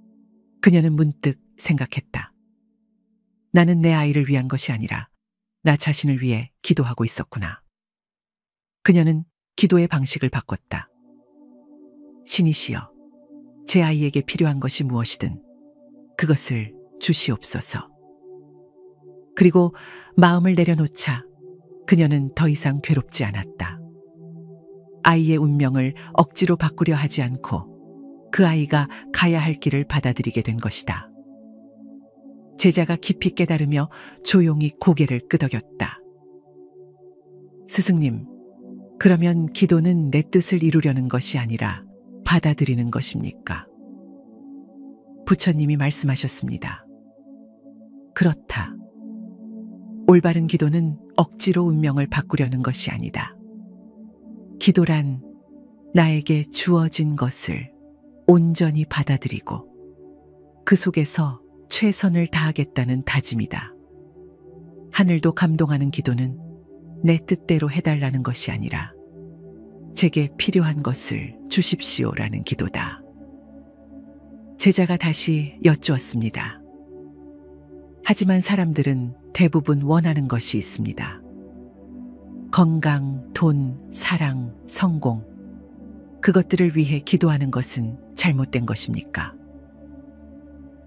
그녀는 문득 생각했다. 나는 내 아이를 위한 것이 아니라 나 자신을 위해 기도하고 있었구나. 그녀는 기도의 방식을 바꿨다. 신이시여, 제 아이에게 필요한 것이 무엇이든 그것을 주시옵소서. 그리고 마음을 내려놓자 그녀는 더 이상 괴롭지 않았다. 아이의 운명을 억지로 바꾸려 하지 않고 그 아이가 가야 할 길을 받아들이게 된 것이다. 제자가 깊이 깨달으며 조용히 고개를 끄덕였다. 스승님, 그러면 기도는 내 뜻을 이루려는 것이 아니라 받아들이는 것입니까? 부처님이 말씀하셨습니다. 그렇다. 올바른 기도는 억지로 운명을 바꾸려는 것이 아니다. 기도란 나에게 주어진 것을 온전히 받아들이고 그 속에서 최선을 다하겠다는 다짐이다. 하늘도 감동하는 기도는 내 뜻대로 해달라는 것이 아니라 제게 필요한 것을 주십시오라는 기도다. 제자가 다시 여쭈었습니다. 하지만 사람들은 대부분 원하는 것이 있습니다. 건강, 돈, 사랑, 성공. 그것들을 위해 기도하는 것은 잘못된 것입니까?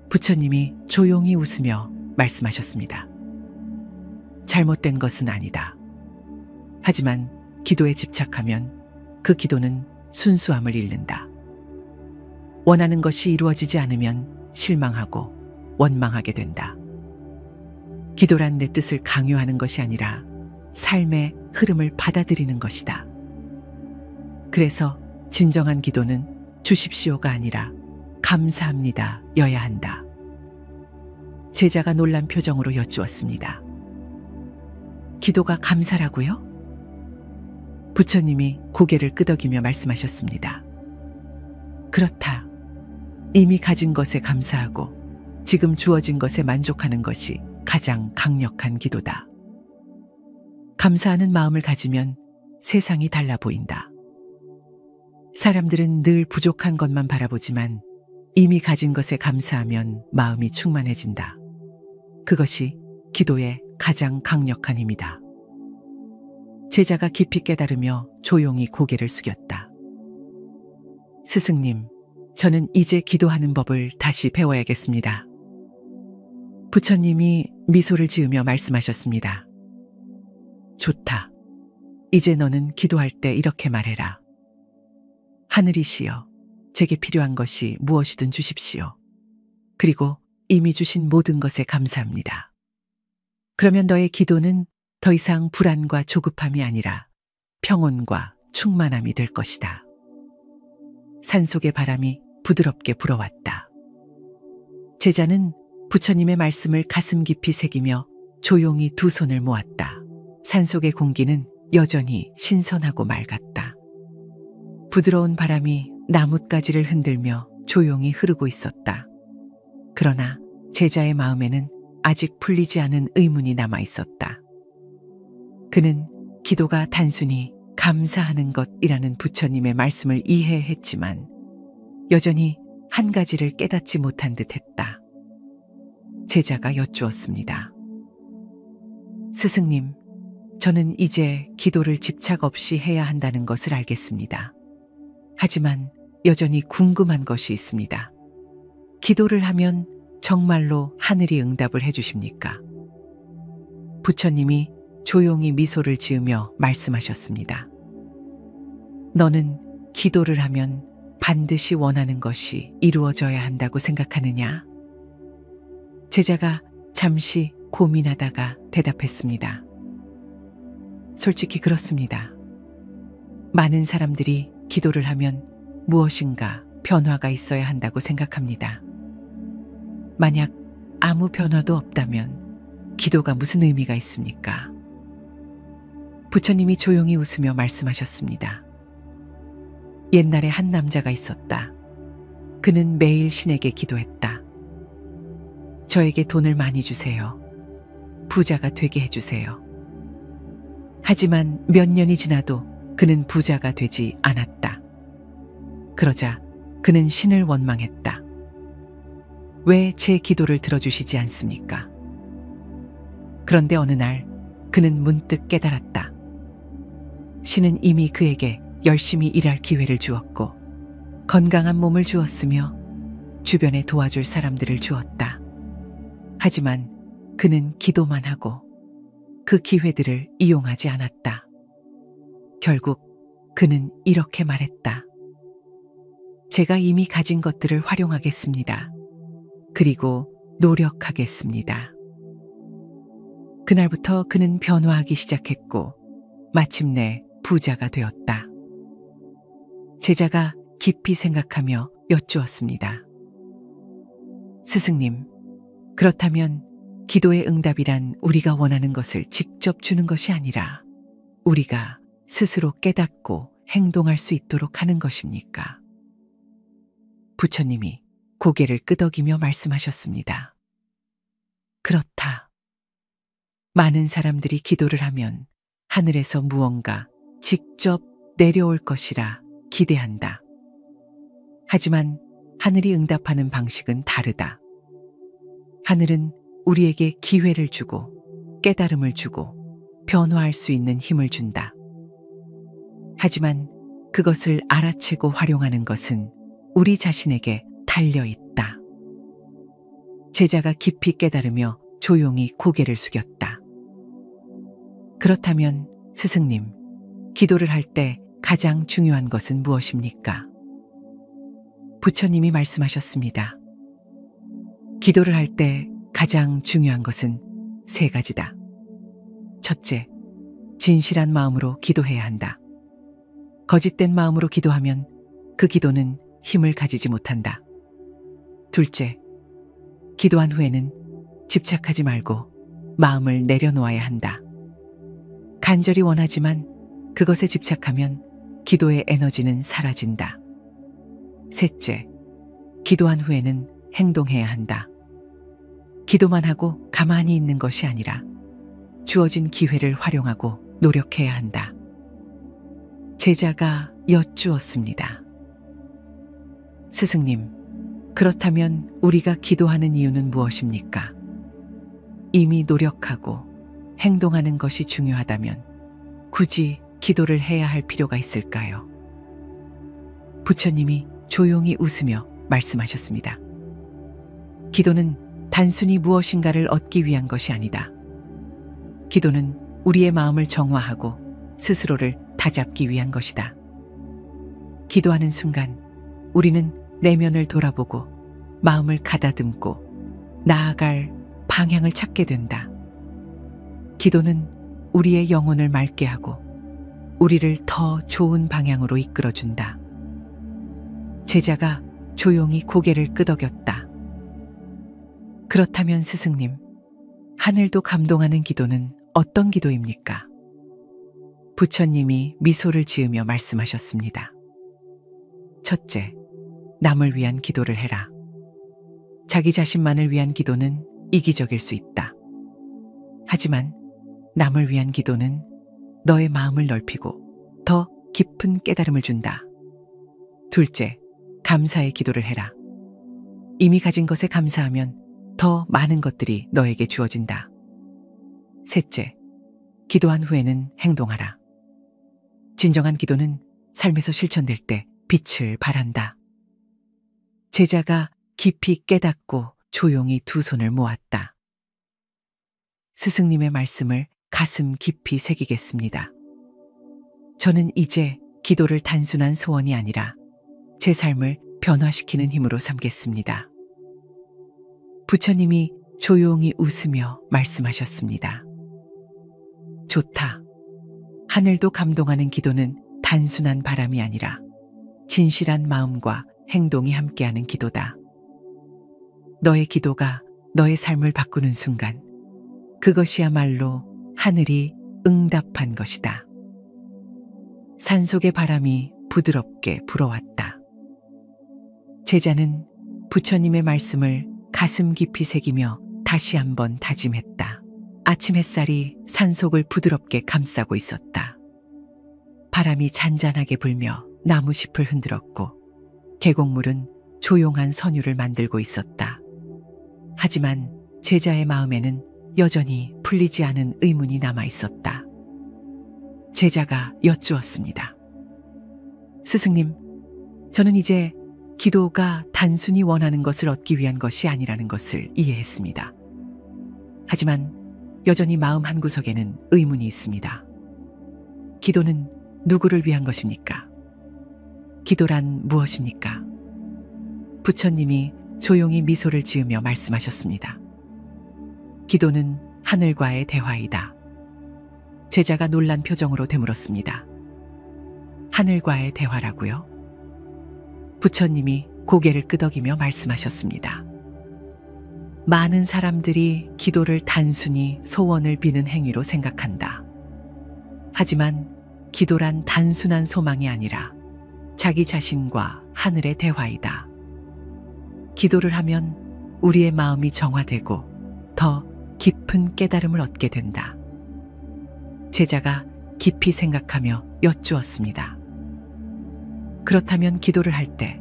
부처님이 조용히 웃으며 말씀하셨습니다. 잘못된 것은 아니다. 하지만 기도에 집착하면 그 기도는 순수함을 잃는다. 원하는 것이 이루어지지 않으면 실망하고 원망하게 된다. 기도란 내 뜻을 강요하는 것이 아니라 삶의 흐름을 받아들이는 것이다. 그래서 진정한 기도는 주십시오가 아니라 감사합니다 여야 한다. 제자가 놀란 표정으로 여쭈었습니다. 기도가 감사라고요? 부처님이 고개를 끄덕이며 말씀하셨습니다. 그렇다. 이미 가진 것에 감사하고 지금 주어진 것에 만족하는 것이 가장 강력한 기도다. 감사하는 마음을 가지면 세상이 달라 보인다. 사람들은 늘 부족한 것만 바라보지만 이미 가진 것에 감사하면 마음이 충만해진다. 그것이 기도의 가장 강력한 힘이다. 제자가 깊이 깨달으며 조용히 고개를 숙였다. 스승님, 저는 이제 기도하는 법을 다시 배워야겠습니다. 부처님이 미소를 지으며 말씀하셨습니다. 좋다. 이제 너는 기도할 때 이렇게 말해라. 하늘이시여, 제게 필요한 것이 무엇이든 주십시오. 그리고 이미 주신 모든 것에 감사합니다. 그러면 너의 기도는 더 이상 불안과 조급함이 아니라 평온과 충만함이 될 것이다. 산속의 바람이 부드럽게 불어왔다. 제자는 부처님의 말씀을 가슴 깊이 새기며 조용히 두 손을 모았다. 산속의 공기는 여전히 신선하고 맑았다. 부드러운 바람이 나뭇가지를 흔들며 조용히 흐르고 있었다. 그러나 제자의 마음에는 아직 풀리지 않은 의문이 남아 있었다. 그는 기도가 단순히 감사하는 것이라는 부처님의 말씀을 이해했지만 여전히 한 가지를 깨닫지 못한 듯 했다. 제자가 여쭈었습니다. 스승님, 저는 이제 기도를 집착 없이 해야 한다는 것을 알겠습니다. 하지만 여전히 궁금한 것이 있습니다. 기도를 하면 정말로 하늘이 응답을 해주십니까? 부처님이 조용히 미소를 지으며 말씀하셨습니다. 너는 기도를 하면 반드시 원하는 것이 이루어져야 한다고 생각하느냐? 제자가 잠시 고민하다가 대답했습니다. 솔직히 그렇습니다. 많은 사람들이 기도를 하면 무엇인가 변화가 있어야 한다고 생각합니다. 만약 아무 변화도 없다면 기도가 무슨 의미가 있습니까? 부처님이 조용히 웃으며 말씀하셨습니다. 옛날에 한 남자가 있었다. 그는 매일 신에게 기도했다. 저에게 돈을 많이 주세요. 부자가 되게 해주세요. 하지만 몇 년이 지나도 그는 부자가 되지 않았다. 그러자 그는 신을 원망했다. 왜 제 기도를 들어주시지 않습니까? 그런데 어느 날 그는 문득 깨달았다. 신은 이미 그에게 열심히 일할 기회를 주었고 건강한 몸을 주었으며 주변에 도와줄 사람들을 주었다. 하지만 그는 기도만 하고 그 기회들을 이용하지 않았다. 결국 그는 이렇게 말했다. 제가 이미 가진 것들을 활용하겠습니다. 그리고 노력하겠습니다. 그날부터 그는 변화하기 시작했고 마침내 부자가 되었다. 제자가 깊이 생각하며 여쭈었습니다. 스승님, 그렇다면 기도의 응답이란 우리가 원하는 것을 직접 주는 것이 아니라 우리가 스스로 깨닫고 행동할 수 있도록 하는 것입니까? 부처님이 고개를 끄덕이며 말씀하셨습니다. 그렇다. 많은 사람들이 기도를 하면 하늘에서 무언가 직접 내려올 것이라 기대한다. 하지만 하늘이 응답하는 방식은 다르다. 하늘은 우리에게 기회를 주고 깨달음을 주고 변화할 수 있는 힘을 준다. 하지만 그것을 알아채고 활용하는 것은 우리 자신에게 달려 있다. 제자가 깊이 깨달으며 조용히 고개를 숙였다. 그렇다면 스승님, 기도를 할 때 가장 중요한 것은 무엇입니까? 부처님이 말씀하셨습니다. 기도를 할 때 가장 중요한 것은 세 가지다. 첫째, 진실한 마음으로 기도해야 한다. 거짓된 마음으로 기도하면 그 기도는 힘을 가지지 못한다. 둘째, 기도한 후에는 집착하지 말고 마음을 내려놓아야 한다. 간절히 원하지만 그것에 집착하면 기도의 에너지는 사라진다. 셋째, 기도한 후에는 행동해야 한다. 기도만 하고 가만히 있는 것이 아니라 주어진 기회를 활용하고 노력해야 한다. 제자가 여쭈었습니다. 스승님, 그렇다면 우리가 기도하는 이유는 무엇입니까? 이미 노력하고 행동하는 것이 중요하다면 굳이 기도를 해야 할 필요가 있을까요? 부처님이 조용히 웃으며 말씀하셨습니다. 기도는 단순히 무엇인가를 얻기 위한 것이 아니다. 기도는 우리의 마음을 정화하고 스스로를 다잡기 위한 것이다. 기도하는 순간 우리는 내면을 돌아보고 마음을 가다듬고 나아갈 방향을 찾게 된다. 기도는 우리의 영혼을 맑게 하고 우리를 더 좋은 방향으로 이끌어준다. 제자가 조용히 고개를 끄덕였다. 그렇다면 스승님, 하늘도 감동하는 기도는 어떤 기도입니까? 부처님이 미소를 지으며 말씀하셨습니다. 첫째, 남을 위한 기도를 해라. 자기 자신만을 위한 기도는 이기적일 수 있다. 하지만 남을 위한 기도는 너의 마음을 넓히고 더 깊은 깨달음을 준다. 둘째, 감사의 기도를 해라. 이미 가진 것에 감사하면 더 많은 것들이 너에게 주어진다. 셋째, 기도한 후에는 행동하라. 진정한 기도는 삶에서 실천될 때 빛을 발한다. 제자가 깊이 깨닫고 조용히 두 손을 모았다. 스승님의 말씀을 가슴 깊이 새기겠습니다. 저는 이제 기도를 단순한 소원이 아니라 제 삶을 변화시키는 힘으로 삼겠습니다. 부처님이 조용히 웃으며 말씀하셨습니다. 좋다. 하늘도 감동하는 기도는 단순한 바람이 아니라 진실한 마음과 행동이 함께하는 기도다. 너의 기도가 너의 삶을 바꾸는 순간 그것이야말로 하늘이 응답한 것이다. 산속의 바람이 부드럽게 불어왔다. 제자는 부처님의 말씀을 가슴 깊이 새기며 다시 한번 다짐했다. 아침 햇살이 산속을 부드럽게 감싸고 있었다. 바람이 잔잔하게 불며 나무잎을 흔들었고 계곡물은 조용한 선율을 만들고 있었다. 하지만 제자의 마음에는 여전히 풀리지 않은 의문이 남아 있었다. 제자가 여쭈었습니다. 스승님, 저는 이제 기도가 단순히 원하는 것을 얻기 위한 것이 아니라는 것을 이해했습니다. 하지만 여전히 마음 한구석에는 의문이 있습니다. 기도는 누구를 위한 것입니까? 기도란 무엇입니까? 부처님이 조용히 미소를 지으며 말씀하셨습니다. 기도는 하늘과의 대화이다. 제자가 놀란 표정으로 되물었습니다. 하늘과의 대화라고요? 부처님이 고개를 끄덕이며 말씀하셨습니다. 많은 사람들이 기도를 단순히 소원을 비는 행위로 생각한다. 하지만 기도란 단순한 소망이 아니라 자기 자신과 하늘의 대화이다. 기도를 하면 우리의 마음이 정화되고 더 깊은 깨달음을 얻게 된다. 제자가 깊이 생각하며 여쭈었습니다. 그렇다면 기도를 할 때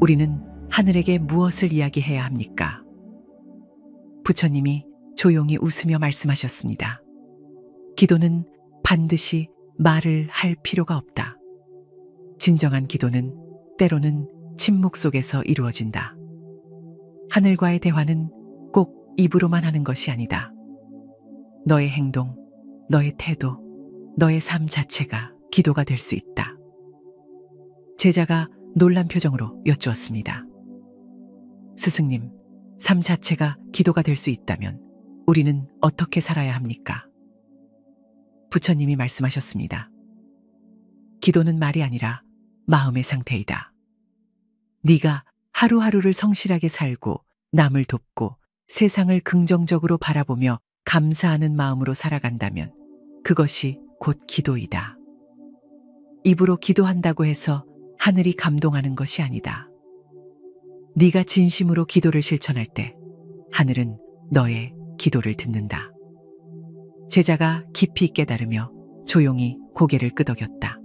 우리는 하늘에게 무엇을 이야기해야 합니까? 부처님이 조용히 웃으며 말씀하셨습니다. 기도는 반드시 말을 할 필요가 없다. 진정한 기도는 때로는 침묵 속에서 이루어진다. 하늘과의 대화는 꼭 입으로만 하는 것이 아니다. 너의 행동, 너의 태도, 너의 삶 자체가 기도가 될 수 있다. 제자가 놀란 표정으로 여쭈었습니다. 스승님, 삶 자체가 기도가 될 수 있다면 우리는 어떻게 살아야 합니까? 부처님이 말씀하셨습니다. 기도는 말이 아니라 마음의 상태이다. 네가 하루하루를 성실하게 살고 남을 돕고 세상을 긍정적으로 바라보며 감사하는 마음으로 살아간다면 그것이 곧 기도이다. 입으로 기도한다고 해서 하늘이 감동하는 것이 아니다. 네가 진심으로 기도를 실천할 때 하늘은 너의 기도를 듣는다. 제자가 깊이 깨달으며 조용히 고개를 끄덕였다.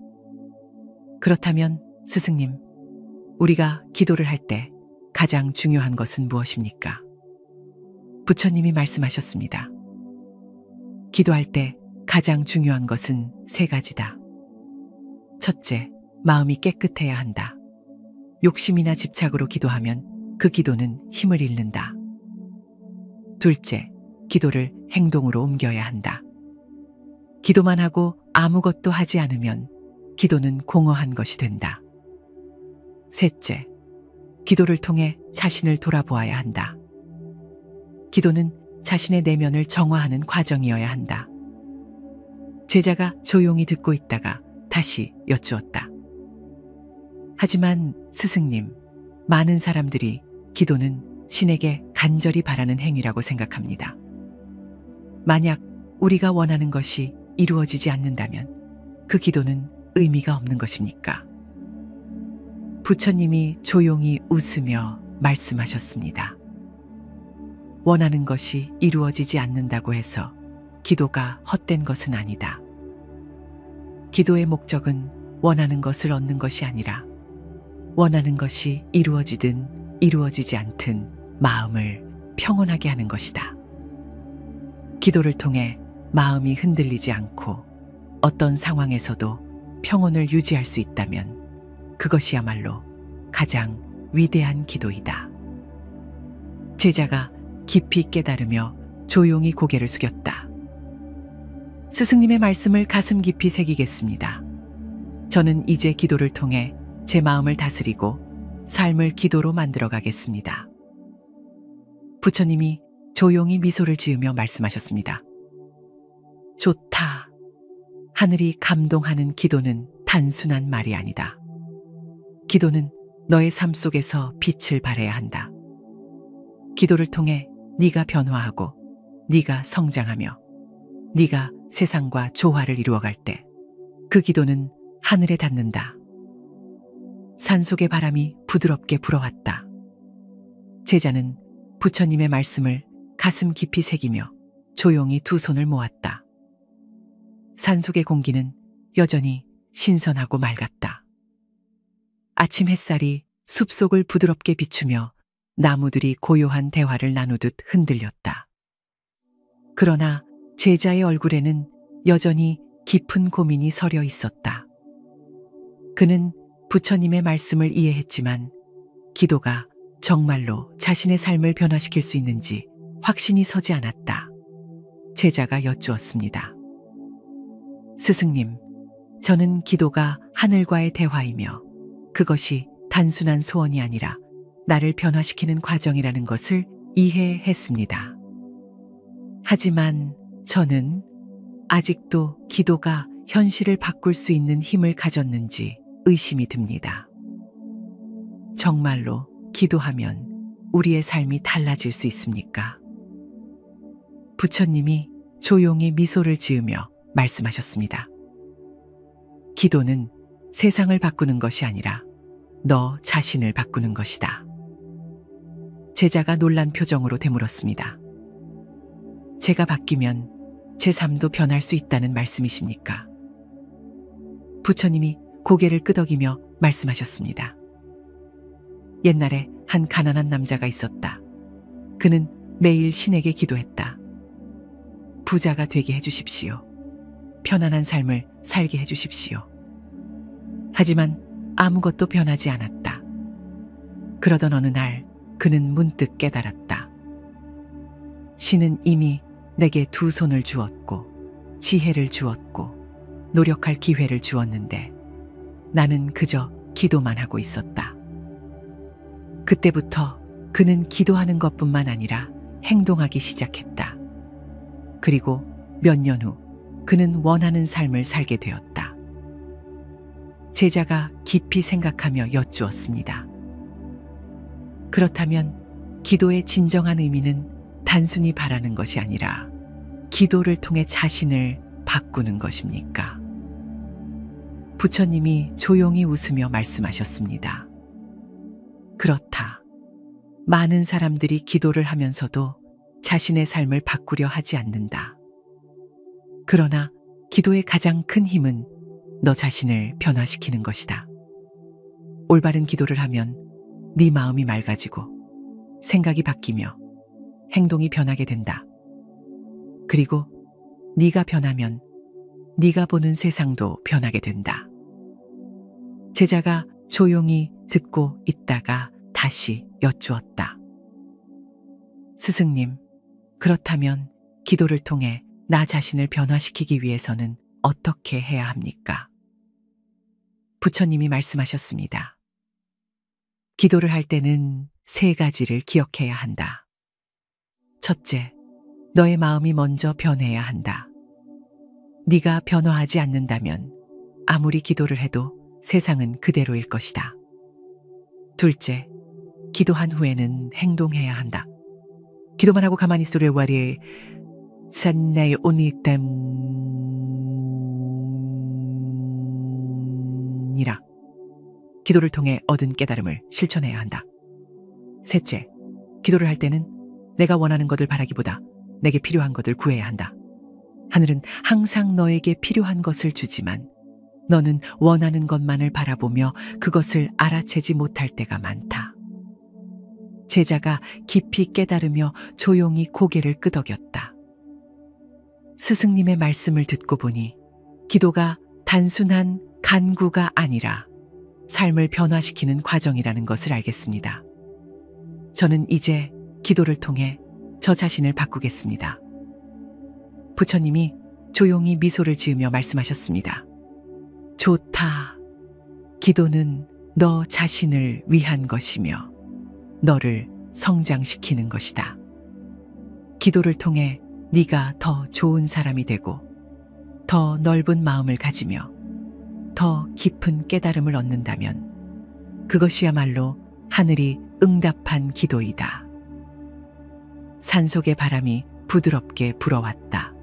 그렇다면 스승님, 우리가 기도를 할 때 가장 중요한 것은 무엇입니까? 부처님이 말씀하셨습니다. 기도할 때 가장 중요한 것은 세 가지다. 첫째, 마음이 깨끗해야 한다. 욕심이나 집착으로 기도하면 그 기도는 힘을 잃는다. 둘째, 기도를 행동으로 옮겨야 한다. 기도만 하고 아무것도 하지 않으면 기도는 공허한 것이 된다. 셋째, 기도를 통해 자신을 돌아보아야 한다. 기도는 자신의 내면을 정화하는 과정이어야 한다. 제자가 조용히 듣고 있다가 다시 여쭈었다. 하지만 스승님, 많은 사람들이 기도는 신에게 간절히 바라는 행위라고 생각합니다. 만약 우리가 원하는 것이 이루어지지 않는다면 그 기도는 의미가 없는 것입니까? 부처님이 조용히 웃으며 말씀하셨습니다. 원하는 것이 이루어지지 않는다고 해서 기도가 헛된 것은 아니다. 기도의 목적은 원하는 것을 얻는 것이 아니라 원하는 것이 이루어지든 이루어지지 않든 마음을 평온하게 하는 것이다. 기도를 통해 마음이 흔들리지 않고 어떤 상황에서도 평온을 유지할 수 있다면 그것이야말로 가장 위대한 기도이다. 제자가 깊이 깨달으며 조용히 고개를 숙였다. 스승님의 말씀을 가슴 깊이 새기겠습니다. 저는 이제 기도를 통해 제 마음을 다스리고 삶을 기도로 만들어 가겠습니다. 부처님이 조용히 미소를 지으며 말씀하셨습니다. 좋다. 하늘이 감동하는 기도는 단순한 말이 아니다. 기도는 너의 삶 속에서 빛을 발해야 한다. 기도를 통해 네가 변화하고 네가 성장하며 네가 세상과 조화를 이루어갈 때 그 기도는 하늘에 닿는다. 산속의 바람이 부드럽게 불어왔다. 제자는 부처님의 말씀을 가슴 깊이 새기며 조용히 두 손을 모았다. 산속의 공기는 여전히 신선하고 맑았다. 아침 햇살이 숲속을 부드럽게 비추며 나무들이 고요한 대화를 나누듯 흔들렸다. 그러나 제자의 얼굴에는 여전히 깊은 고민이 서려 있었다. 그는 부처님의 말씀을 이해했지만 기도가 정말로 자신의 삶을 변화시킬 수 있는지 확신이 서지 않았다. 제자가 여쭈었습니다. 스승님, 저는 기도가 하늘과의 대화이며 그것이 단순한 소원이 아니라 나를 변화시키는 과정이라는 것을 이해했습니다. 하지만 저는 아직도 기도가 현실을 바꿀 수 있는 힘을 가졌는지 의심이 듭니다. 정말로 기도하면 우리의 삶이 달라질 수 있습니까? 부처님이 조용히 미소를 지으며 말씀하셨습니다. 기도는 세상을 바꾸는 것이 아니라 너 자신을 바꾸는 것이다. 제자가 놀란 표정으로 되물었습니다. 제가 바뀌면 제 삶도 변할 수 있다는 말씀이십니까? 부처님이 고개를 끄덕이며 말씀하셨습니다. 옛날에 한 가난한 남자가 있었다. 그는 매일 신에게 기도했다. 부자가 되게 해주십시오. 편안한 삶을 살게 해주십시오. 하지만 아무것도 변하지 않았다. 그러던 어느 날 그는 문득 깨달았다. 신은 이미 내게 두 손을 주었고 지혜를 주었고 노력할 기회를 주었는데 나는 그저 기도만 하고 있었다. 그때부터 그는 기도하는 것뿐만 아니라 행동하기 시작했다. 그리고 몇 년 후 그는 원하는 삶을 살게 되었다. 제자가 깊이 생각하며 여쭈었습니다. 그렇다면 기도의 진정한 의미는 단순히 바라는 것이 아니라 기도를 통해 자신을 바꾸는 것입니까? 부처님이 조용히 웃으며 말씀하셨습니다. 그렇다. 많은 사람들이 기도를 하면서도 자신의 삶을 바꾸려 하지 않는다. 그러나 기도의 가장 큰 힘은 너 자신을 변화시키는 것이다. 올바른 기도를 하면 네 마음이 맑아지고 생각이 바뀌며 행동이 변하게 된다. 그리고 네가 변하면 네가 보는 세상도 변하게 된다. 제자가 조용히 듣고 있다가 다시 여쭈었다. 스승님, 그렇다면 기도를 통해 나 자신을 변화시키기 위해서는 어떻게 해야 합니까? 부처님이 말씀하셨습니다. 기도를 할 때는 세 가지를 기억해야 한다. 첫째, 너의 마음이 먼저 변해야 한다. 네가 변화하지 않는다면 아무리 기도를 해도 세상은 그대로일 것이다. 둘째, 기도한 후에는 행동해야 한다. 기도만 하고 가만히 있으려 와리 산나의 오니땀이라. 기도를 통해 얻은 깨달음을 실천해야 한다. 셋째, 기도를 할 때는 내가 원하는 것을 바라기보다 내게 필요한 것을 구해야 한다. 하늘은 항상 너에게 필요한 것을 주지만 너는 원하는 것만을 바라보며 그것을 알아채지 못할 때가 많다. 제자가 깊이 깨달으며 조용히 고개를 끄덕였다. 스승님의 말씀을 듣고 보니 기도가 단순한 간구가 아니라 삶을 변화시키는 과정이라는 것을 알겠습니다. 저는 이제 기도를 통해 저 자신을 바꾸겠습니다. 부처님이 조용히 미소를 지으며 말씀하셨습니다. 좋다. 기도는 너 자신을 위한 것이며 너를 성장시키는 것이다. 기도를 통해 네가 더 좋은 사람이 되고 더 넓은 마음을 가지며 더 깊은 깨달음을 얻는다면 그것이야말로 하늘이 응답한 기도이다. 산속의 바람이 부드럽게 불어왔다.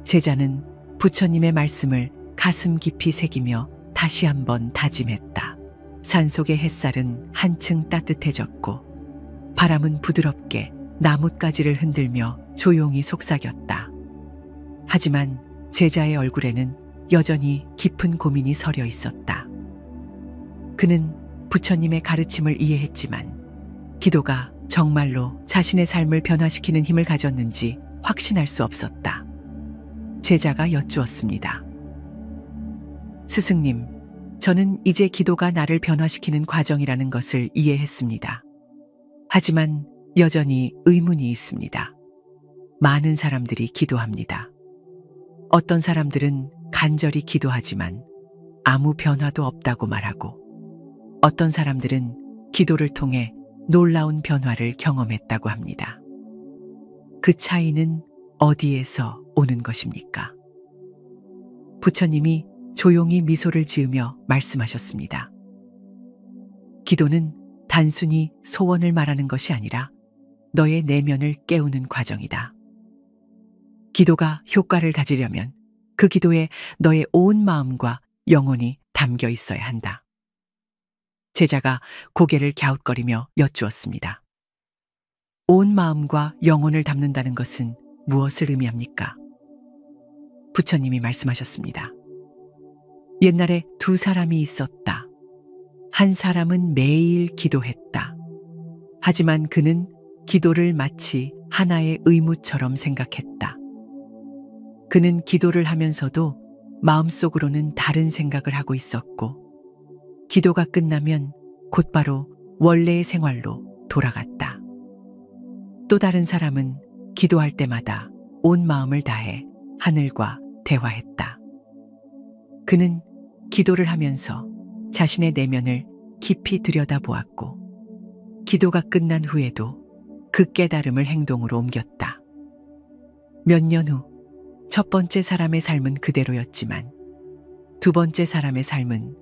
제자는 부처님의 말씀을 가슴 깊이 새기며 다시 한번 다짐했다. 산속의 햇살은 한층 따뜻해졌고 바람은 부드럽게 나뭇가지를 흔들며 조용히 속삭였다. 하지만 제자의 얼굴에는 여전히 깊은 고민이 서려 있었다. 그는 부처님의 가르침을 이해했지만 기도가 정말로 자신의 삶을 변화시키는 힘을 가졌는지 확신할 수 없었다. 제자가 여쭈었습니다. 스승님, 저는 이제 기도가 나를 변화시키는 과정이라는 것을 이해했습니다. 하지만 여전히 의문이 있습니다. 많은 사람들이 기도합니다. 어떤 사람들은 간절히 기도하지만 아무 변화도 없다고 말하고 어떤 사람들은 기도를 통해 놀라운 변화를 경험했다고 합니다. 그 차이는 어디에서 오는 것입니까? 부처님이 조용히 미소를 지으며 말씀하셨습니다. 기도는 단순히 소원을 말하는 것이 아니라 너의 내면을 깨우는 과정이다. 기도가 효과를 가지려면 그 기도에 너의 온 마음과 영혼이 담겨 있어야 한다. 제자가 고개를 갸웃거리며 여쭈었습니다. 온 마음과 영혼을 담는다는 것은 무엇을 의미합니까? 부처님이 말씀하셨습니다. 옛날에 두 사람이 있었다. 한 사람은 매일 기도했다. 하지만 그는 기도를 마치 하나의 의무처럼 생각했다. 그는 기도를 하면서도 마음속으로는 다른 생각을 하고 있었고, 기도가 끝나면 곧바로 원래의 생활로 돌아갔다. 또 다른 사람은 기도할 때마다 온 마음을 다해 하늘과 대화했다. 그는 기도를 하면서 자신의 내면을 깊이 들여다보았고, 기도가 끝난 후에도 그 깨달음을 행동으로 옮겼다. 몇 년 후, 첫 번째 사람의 삶은 그대로였지만 두 번째 사람의 삶은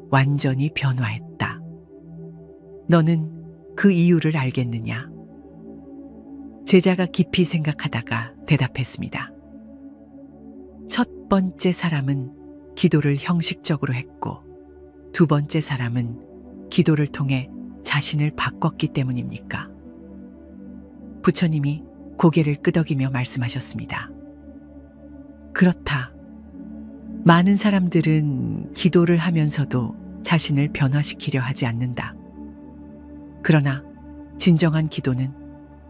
완전히 변화했다. 너는 그 이유를 알겠느냐? 제자가 깊이 생각하다가 대답했습니다. 첫 번째 사람은 기도를 형식적으로 했고, 두 번째 사람은 기도를 통해 자신을 바꿨기 때문입니까? 부처님이 고개를 끄덕이며 말씀하셨습니다. 그렇다. 많은 사람들은 기도를 하면서도 자신을 변화시키려 하지 않는다. 그러나 진정한 기도는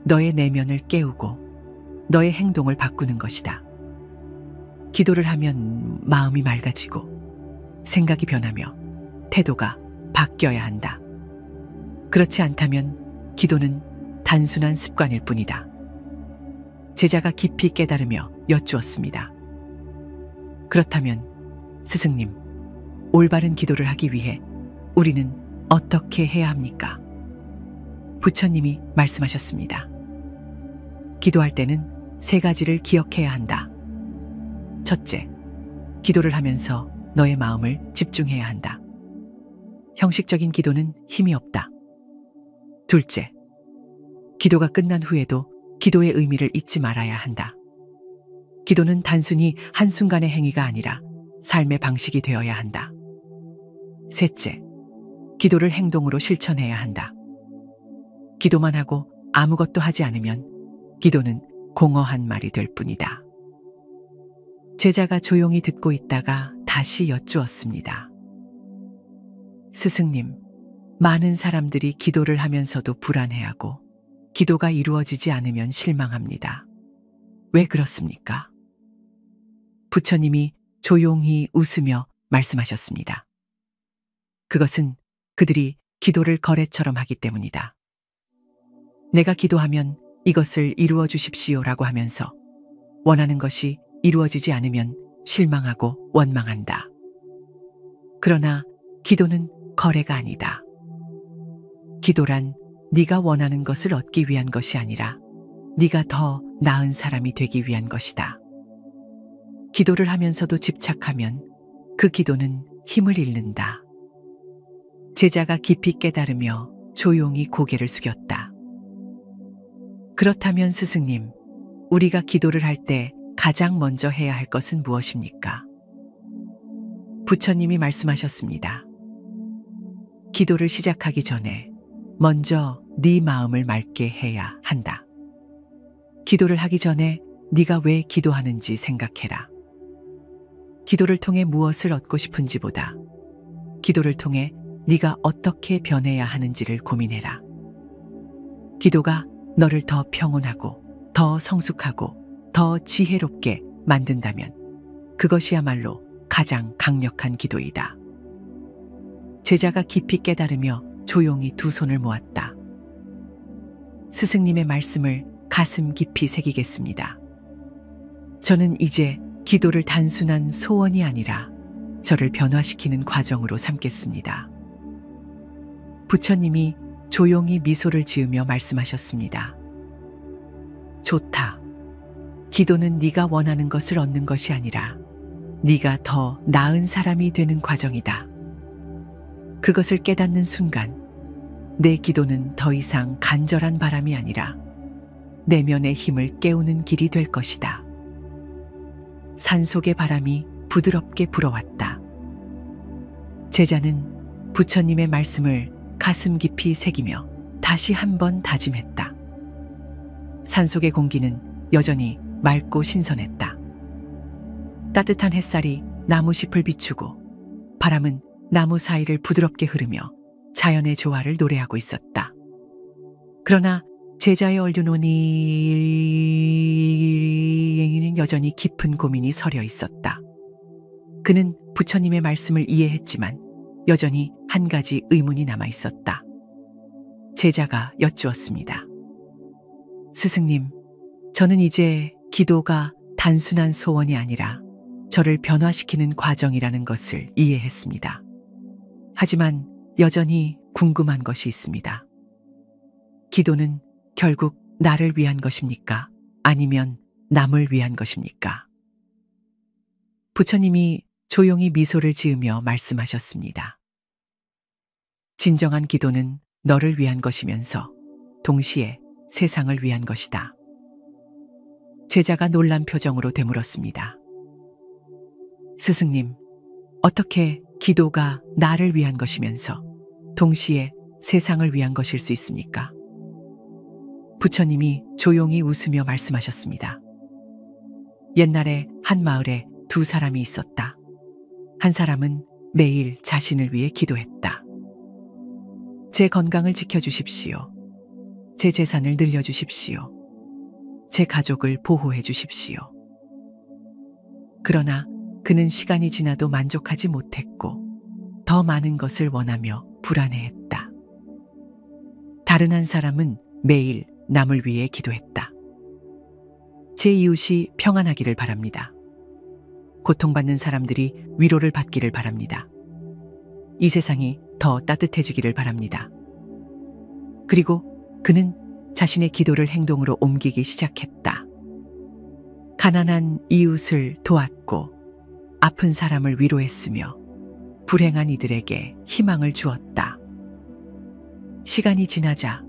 너의 내면을 깨우고 너의 행동을 바꾸는 것이다. 기도를 하면 마음이 맑아지고 생각이 변하며 태도가 바뀌어야 한다. 그렇지 않다면 기도는 단순한 습관일 뿐이다. 제자가 깊이 깨달으며 여쭈었습니다. 그렇다면 스승님, 올바른 기도를 하기 위해 우리는 어떻게 해야 합니까? 부처님이 말씀하셨습니다. 기도할 때는 세 가지를 기억해야 한다. 첫째, 기도를 하면서 너의 마음을 집중해야 한다. 형식적인 기도는 힘이 없다. 둘째, 기도가 끝난 후에도 기도의 의미를 잊지 말아야 한다. 기도는 단순히 한순간의 행위가 아니라 삶의 방식이 되어야 한다. 셋째, 기도를 행동으로 실천해야 한다. 기도만 하고 아무것도 하지 않으면 기도는 공허한 말이 될 뿐이다. 제자가 조용히 듣고 있다가 다시 여쭈었습니다. 스승님, 많은 사람들이 기도를 하면서도 불안해하고 기도가 이루어지지 않으면 실망합니다. 왜 그렇습니까? 부처님이 조용히 웃으며 말씀하셨습니다. 그것은 그들이 기도를 거래처럼 하기 때문이다. 내가 기도하면 이것을 이루어 주십시오라고 하면서 원하는 것이 이루어지지 않으면 실망하고 원망한다. 그러나 기도는 거래가 아니다. 기도란 네가 원하는 것을 얻기 위한 것이 아니라 네가 더 나은 사람이 되기 위한 것이다. 기도를 하면서도 집착하면 그 기도는 힘을 잃는다. 제자가 깊이 깨달으며 조용히 고개를 숙였다. 그렇다면 스승님, 우리가 기도를 할 때 가장 먼저 해야 할 것은 무엇입니까? 부처님이 말씀하셨습니다. 기도를 시작하기 전에 먼저 네 마음을 맑게 해야 한다. 기도를 하기 전에 네가 왜 기도하는지 생각해라. 기도를 통해 무엇을 얻고 싶은지보다 기도를 통해 네가 어떻게 변해야 하는지를 고민해라. 기도가 너를 더 평온하고 더 성숙하고 더 지혜롭게 만든다면 그것이야말로 가장 강력한 기도이다. 제자가 깊이 깨달으며 조용히 두 손을 모았다. 스승님의 말씀을 가슴 깊이 새기겠습니다. 저는 이제 기도를 단순한 소원이 아니라 저를 변화시키는 과정으로 삼겠습니다. 부처님이 조용히 미소를 지으며 말씀하셨습니다. 좋다. 기도는 네가 원하는 것을 얻는 것이 아니라 네가 더 나은 사람이 되는 과정이다. 그것을 깨닫는 순간 내 기도는 더 이상 간절한 바람이 아니라 내면의 힘을 깨우는 길이 될 것이다. 산속의 바람이 부드럽게 불어왔다. 제자는 부처님의 말씀을 가슴 깊이 새기며 다시 한번 다짐했다. 산속의 공기는 여전히 맑고 신선했다. 따뜻한 햇살이 나무잎을 비추고 바람은 나무 사이를 부드럽게 흐르며 자연의 조화를 노래하고 있었다. 그러나 제자의 얼륜원이는 여전히 깊은 고민이 서려 있었다. 그는 부처님의 말씀을 이해했지만 여전히 한 가지 의문이 남아 있었다. 제자가 여쭈었습니다. 스승님, 저는 이제 기도가 단순한 소원이 아니라 저를 변화시키는 과정이라는 것을 이해했습니다. 하지만 여전히 궁금한 것이 있습니다. 기도는 결국 나를 위한 것입니까? 아니면 남을 위한 것입니까? 부처님이 조용히 미소를 지으며 말씀하셨습니다. 진정한 기도는 너를 위한 것이면서 동시에 세상을 위한 것이다. 제자가 놀란 표정으로 되물었습니다. 스승님, 어떻게 기도가 나를 위한 것이면서 동시에 세상을 위한 것일 수 있습니까? 부처님이 조용히 웃으며 말씀하셨습니다. 옛날에 한 마을에 두 사람이 있었다. 한 사람은 매일 자신을 위해 기도했다. 제 건강을 지켜주십시오. 제 재산을 늘려주십시오. 제 가족을 보호해 주십시오. 그러나 그는 시간이 지나도 만족하지 못했고 더 많은 것을 원하며 불안해했다. 다른 한 사람은 매일 남을 위해 기도했다. 제 이웃이 평안하기를 바랍니다. 고통받는 사람들이 위로를 받기를 바랍니다. 이 세상이 더 따뜻해지기를 바랍니다. 그리고 그는 자신의 기도를 행동으로 옮기기 시작했다. 가난한 이웃을 도왔고 아픈 사람을 위로했으며 불행한 이들에게 희망을 주었다. 시간이 지나자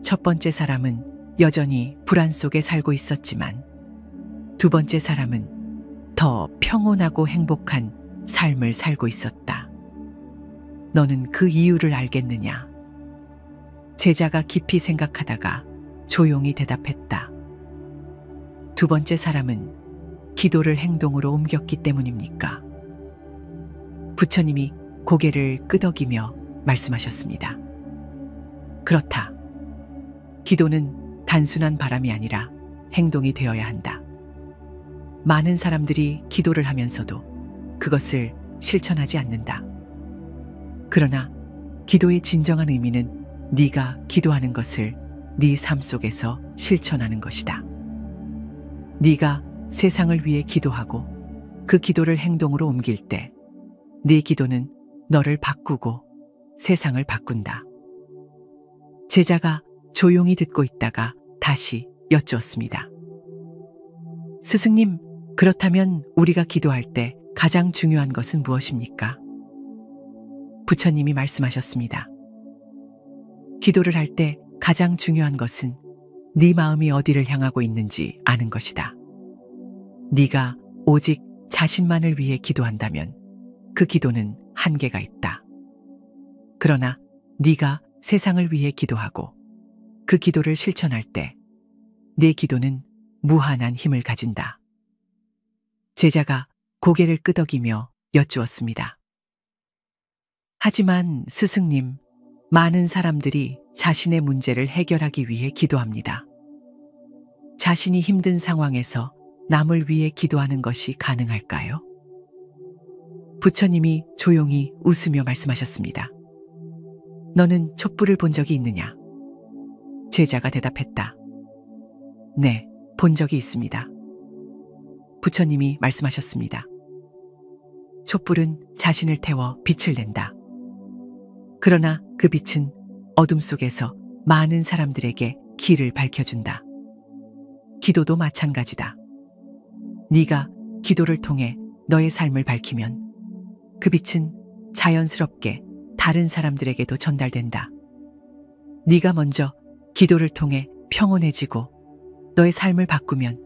첫 번째 사람은 여전히 불안 속에 살고 있었지만 두 번째 사람은 더 평온하고 행복한 삶을 살고 있었다. 너는 그 이유를 알겠느냐? 제자가 깊이 생각하다가 조용히 대답했다. 두 번째 사람은 기도를 행동으로 옮겼기 때문입니까? 부처님이 고개를 끄덕이며 말씀하셨습니다. 그렇다. 기도는 단순한 바람이 아니라 행동이 되어야 한다. 많은 사람들이 기도를 하면서도 그것을 실천하지 않는다. 그러나 기도의 진정한 의미는 네가 기도하는 것을 네 삶 속에서 실천하는 것이다. 네가 세상을 위해 기도하고 그 기도를 행동으로 옮길 때 네 기도는 너를 바꾸고 세상을 바꾼다. 제자가 조용히 듣고 있다가 다시 여쭈었습니다. 스승님, 그렇다면 우리가 기도할 때 가장 중요한 것은 무엇입니까? 부처님이 말씀하셨습니다. 기도를 할 때 가장 중요한 것은 네 마음이 어디를 향하고 있는지 아는 것이다. 네가 오직 자신만을 위해 기도한다면 그 기도는 한계가 있다. 그러나 네가 세상을 위해 기도하고 그 기도를 실천할 때 네 기도는 무한한 힘을 가진다. 제자가 고개를 끄덕이며 여쭈었습니다. 하지만 스승님, 많은 사람들이 자신의 문제를 해결하기 위해 기도합니다. 자신이 힘든 상황에서 남을 위해 기도하는 것이 가능할까요? 부처님이 조용히 웃으며 말씀하셨습니다. 너는 촛불을 본 적이 있느냐? 제자가 대답했다. 네, 본 적이 있습니다. 부처님이 말씀하셨습니다. 촛불은 자신을 태워 빛을 낸다. 그러나 그 빛은 어둠 속에서 많은 사람들에게 길을 밝혀준다. 기도도 마찬가지다. 네가 기도를 통해 너의 삶을 밝히면 그 빛은 자연스럽게 다른 사람들에게도 전달된다. 네가 먼저 기도를 통해 평온해지고 너의 삶을 바꾸면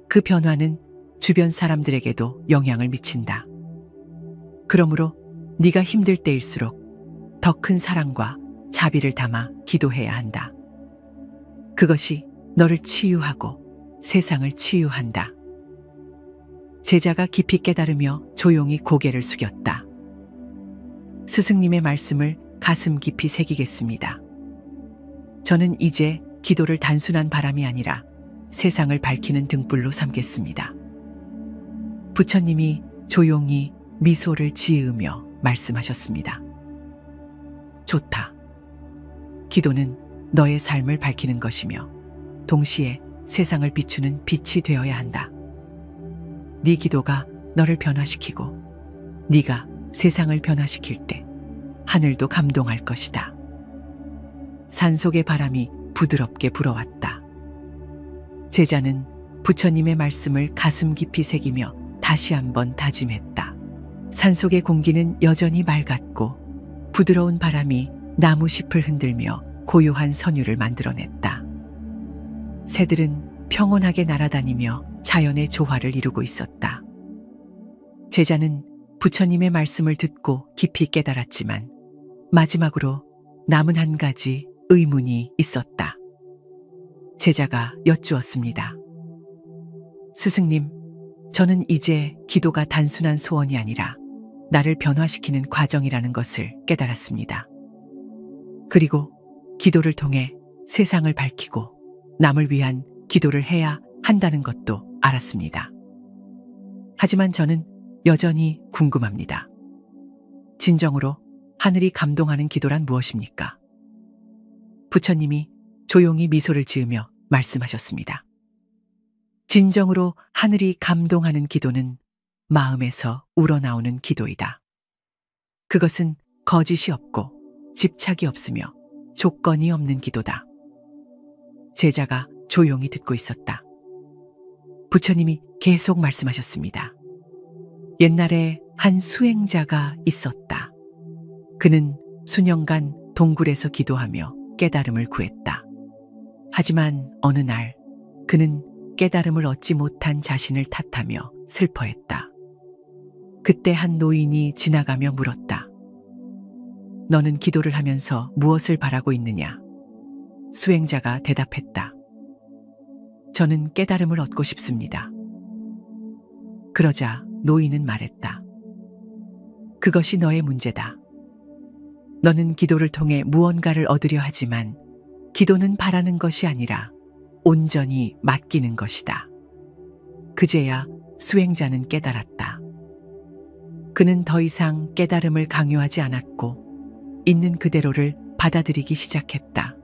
그 변화는 주변 사람들에게도 영향을 미친다. 그러므로 네가 힘들 때일수록 더 큰 사랑과 자비를 담아 기도해야 한다. 그것이 너를 치유하고 세상을 치유한다. 제자가 깊이 깨달으며 조용히 고개를 숙였다. 스승님의 말씀을 가슴 깊이 새기겠습니다. 저는 이제 기도를 단순한 바람이 아니라 세상을 밝히는 등불로 삼겠습니다. 부처님이 조용히 미소를 지으며 말씀하셨습니다. 좋다. 기도는 너의 삶을 밝히는 것이며 동시에 세상을 비추는 빛이 되어야 한다. 네 기도가 너를 변화시키고 네가 세상을 변화시킬 때 하늘도 감동할 것이다. 산속의 바람이 부드럽게 불어왔다. 제자는 부처님의 말씀을 가슴 깊이 새기며 다시 한번 다짐했다. 산속의 공기는 여전히 맑았고 부드러운 바람이 나무잎을 흔들며 고요한 선율을 만들어냈다. 새들은 평온하게 날아다니며 자연의 조화를 이루고 있었다. 제자는 부처님의 말씀을 듣고 깊이 깨달았지만 마지막으로 남은 한 가지 의문이 있었다. 제자가 여쭈었습니다. 스승님, 저는 이제 기도가 단순한 소원이 아니라 나를 변화시키는 과정이라는 것을 깨달았습니다. 그리고 기도를 통해 세상을 밝히고 남을 위한 기도를 해야 한다는 것도 알았습니다. 하지만 저는 여전히 궁금합니다. 진정으로 하늘이 감동하는 기도란 무엇입니까? 부처님이 조용히 미소를 지으며 말씀하셨습니다. 진정으로 하늘이 감동하는 기도는 마음에서 우러나오는 기도이다. 그것은 거짓이 없고 집착이 없으며 조건이 없는 기도다. 제자가 조용히 듣고 있었다. 부처님이 계속 말씀하셨습니다. 옛날에 한 수행자가 있었다. 그는 수년간 동굴에서 기도하며 깨달음을 구했다. 하지만 어느 날 그는 깨달음을 얻지 못한 자신을 탓하며 슬퍼했다. 그때 한 노인이 지나가며 물었다. 너는 기도를 하면서 무엇을 바라고 있느냐? 수행자가 대답했다. 저는 깨달음을 얻고 싶습니다. 그러자 노인은 말했다. 그것이 너의 문제다. 너는 기도를 통해 무언가를 얻으려 하지만 기도는 바라는 것이 아니라 온전히 맡기는 것이다. 그제야 수행자는 깨달았다. 그는 더 이상 깨달음을 강요하지 않았고 있는 그대로를 받아들이기 시작했다.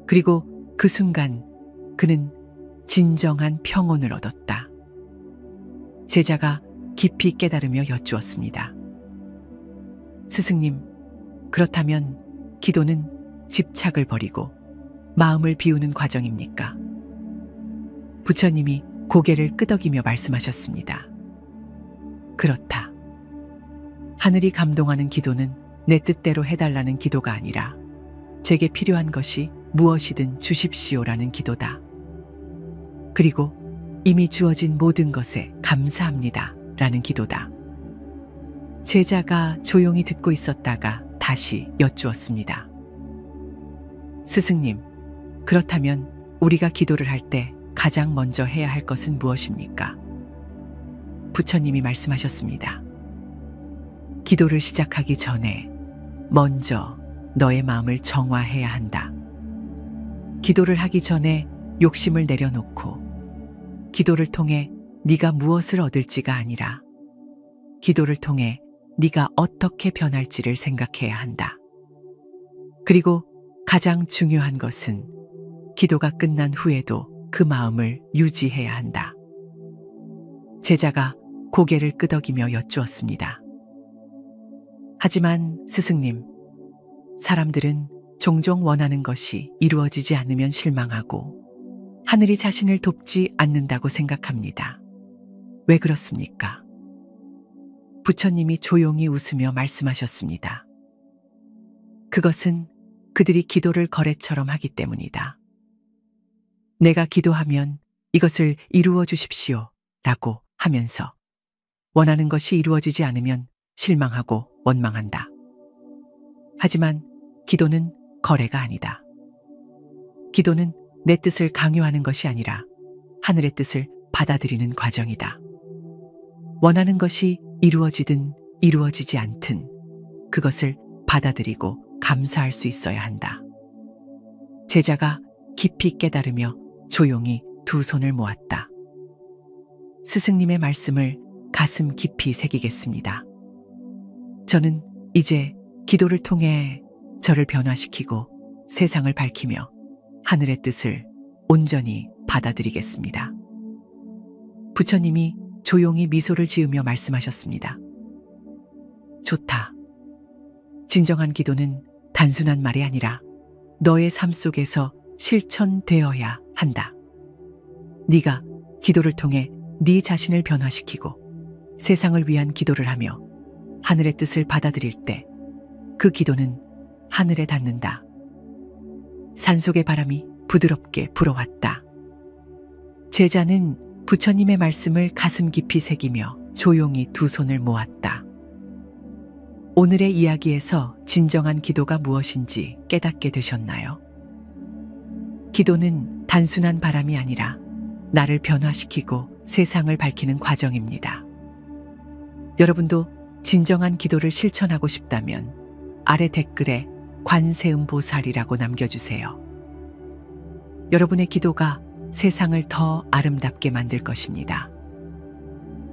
그리고 그 순간 그는 진정한 평온을 얻었다. 제자가 깊이 깨달으며 여쭈었습니다. 스승님, 그렇다면 기도는 집착을 버리고 마음을 비우는 과정입니까? 부처님이 고개를 끄덕이며 말씀하셨습니다. 그렇다. 하늘이 감동하는 기도는 내 뜻대로 해달라는 기도가 아니라 제게 필요한 것이 무엇이든 주십시오라는 기도다. 그리고 이미 주어진 모든 것에 감사합니다 라는 기도다. 제자가 조용히 듣고 있었다가 다시 여쭈었습니다. 스승님, 그렇다면 우리가 기도를 할 때 가장 먼저 해야 할 것은 무엇입니까? 부처님이 말씀하셨습니다. 기도를 시작하기 전에 먼저 너의 마음을 정화해야 한다. 기도를 하기 전에 욕심을 내려놓고 기도를 통해 네가 무엇을 얻을지가 아니라 기도를 통해 네가 어떻게 변할지를 생각해야 한다. 그리고 가장 중요한 것은 기도가 끝난 후에도 그 마음을 유지해야 한다. 제자가 고개를 끄덕이며 여쭈었습니다. 하지만 스승님, 사람들은 종종 원하는 것이 이루어지지 않으면 실망하고 하늘이 자신을 돕지 않는다고 생각합니다. 왜 그렇습니까? 부처님이 조용히 웃으며 말씀하셨습니다. 그것은 그들이 기도를 거래처럼 하기 때문이다. 내가 기도하면 이것을 이루어 주십시오 라고 하면서 원하는 것이 이루어지지 않으면 실망하고 원망한다. 하지만 기도는 거래가 아니다. 기도는 내 뜻을 강요하는 것이 아니라 하늘의 뜻을 받아들이는 과정이다. 원하는 것이 이루어지든 이루어지지 않든 그것을 받아들이고 감사할 수 있어야 한다. 제자가 깊이 깨달으며 조용히 두 손을 모았다. 스승님의 말씀을 가슴 깊이 새기겠습니다. 저는 이제 기도를 통해 저를 변화시키고 세상을 밝히며 하늘의 뜻을 온전히 받아들이겠습니다. 부처님이 조용히 미소를 지으며 말씀하셨습니다. 좋다. 진정한 기도는 단순한 말이 아니라 너의 삶 속에서 실천되어야 한다. 네가 기도를 통해 네 자신을 변화시키고 세상을 위한 기도를 하며 하늘의 뜻을 받아들일 때 그 기도는 하늘에 닿는다. 산속의 바람이 부드럽게 불어왔다. 제자는 부처님의 말씀을 가슴 깊이 새기며 조용히 두 손을 모았다. 오늘의 이야기에서 진정한 기도가 무엇인지 깨닫게 되셨나요? 기도는 단순한 바람이 아니라 나를 변화시키고 세상을 밝히는 과정입니다. 여러분도 진정한 기도를 실천하고 싶다면 아래 댓글에 관세음보살이라고 남겨주세요. 여러분의 기도가 세상을 더 아름답게 만들 것입니다.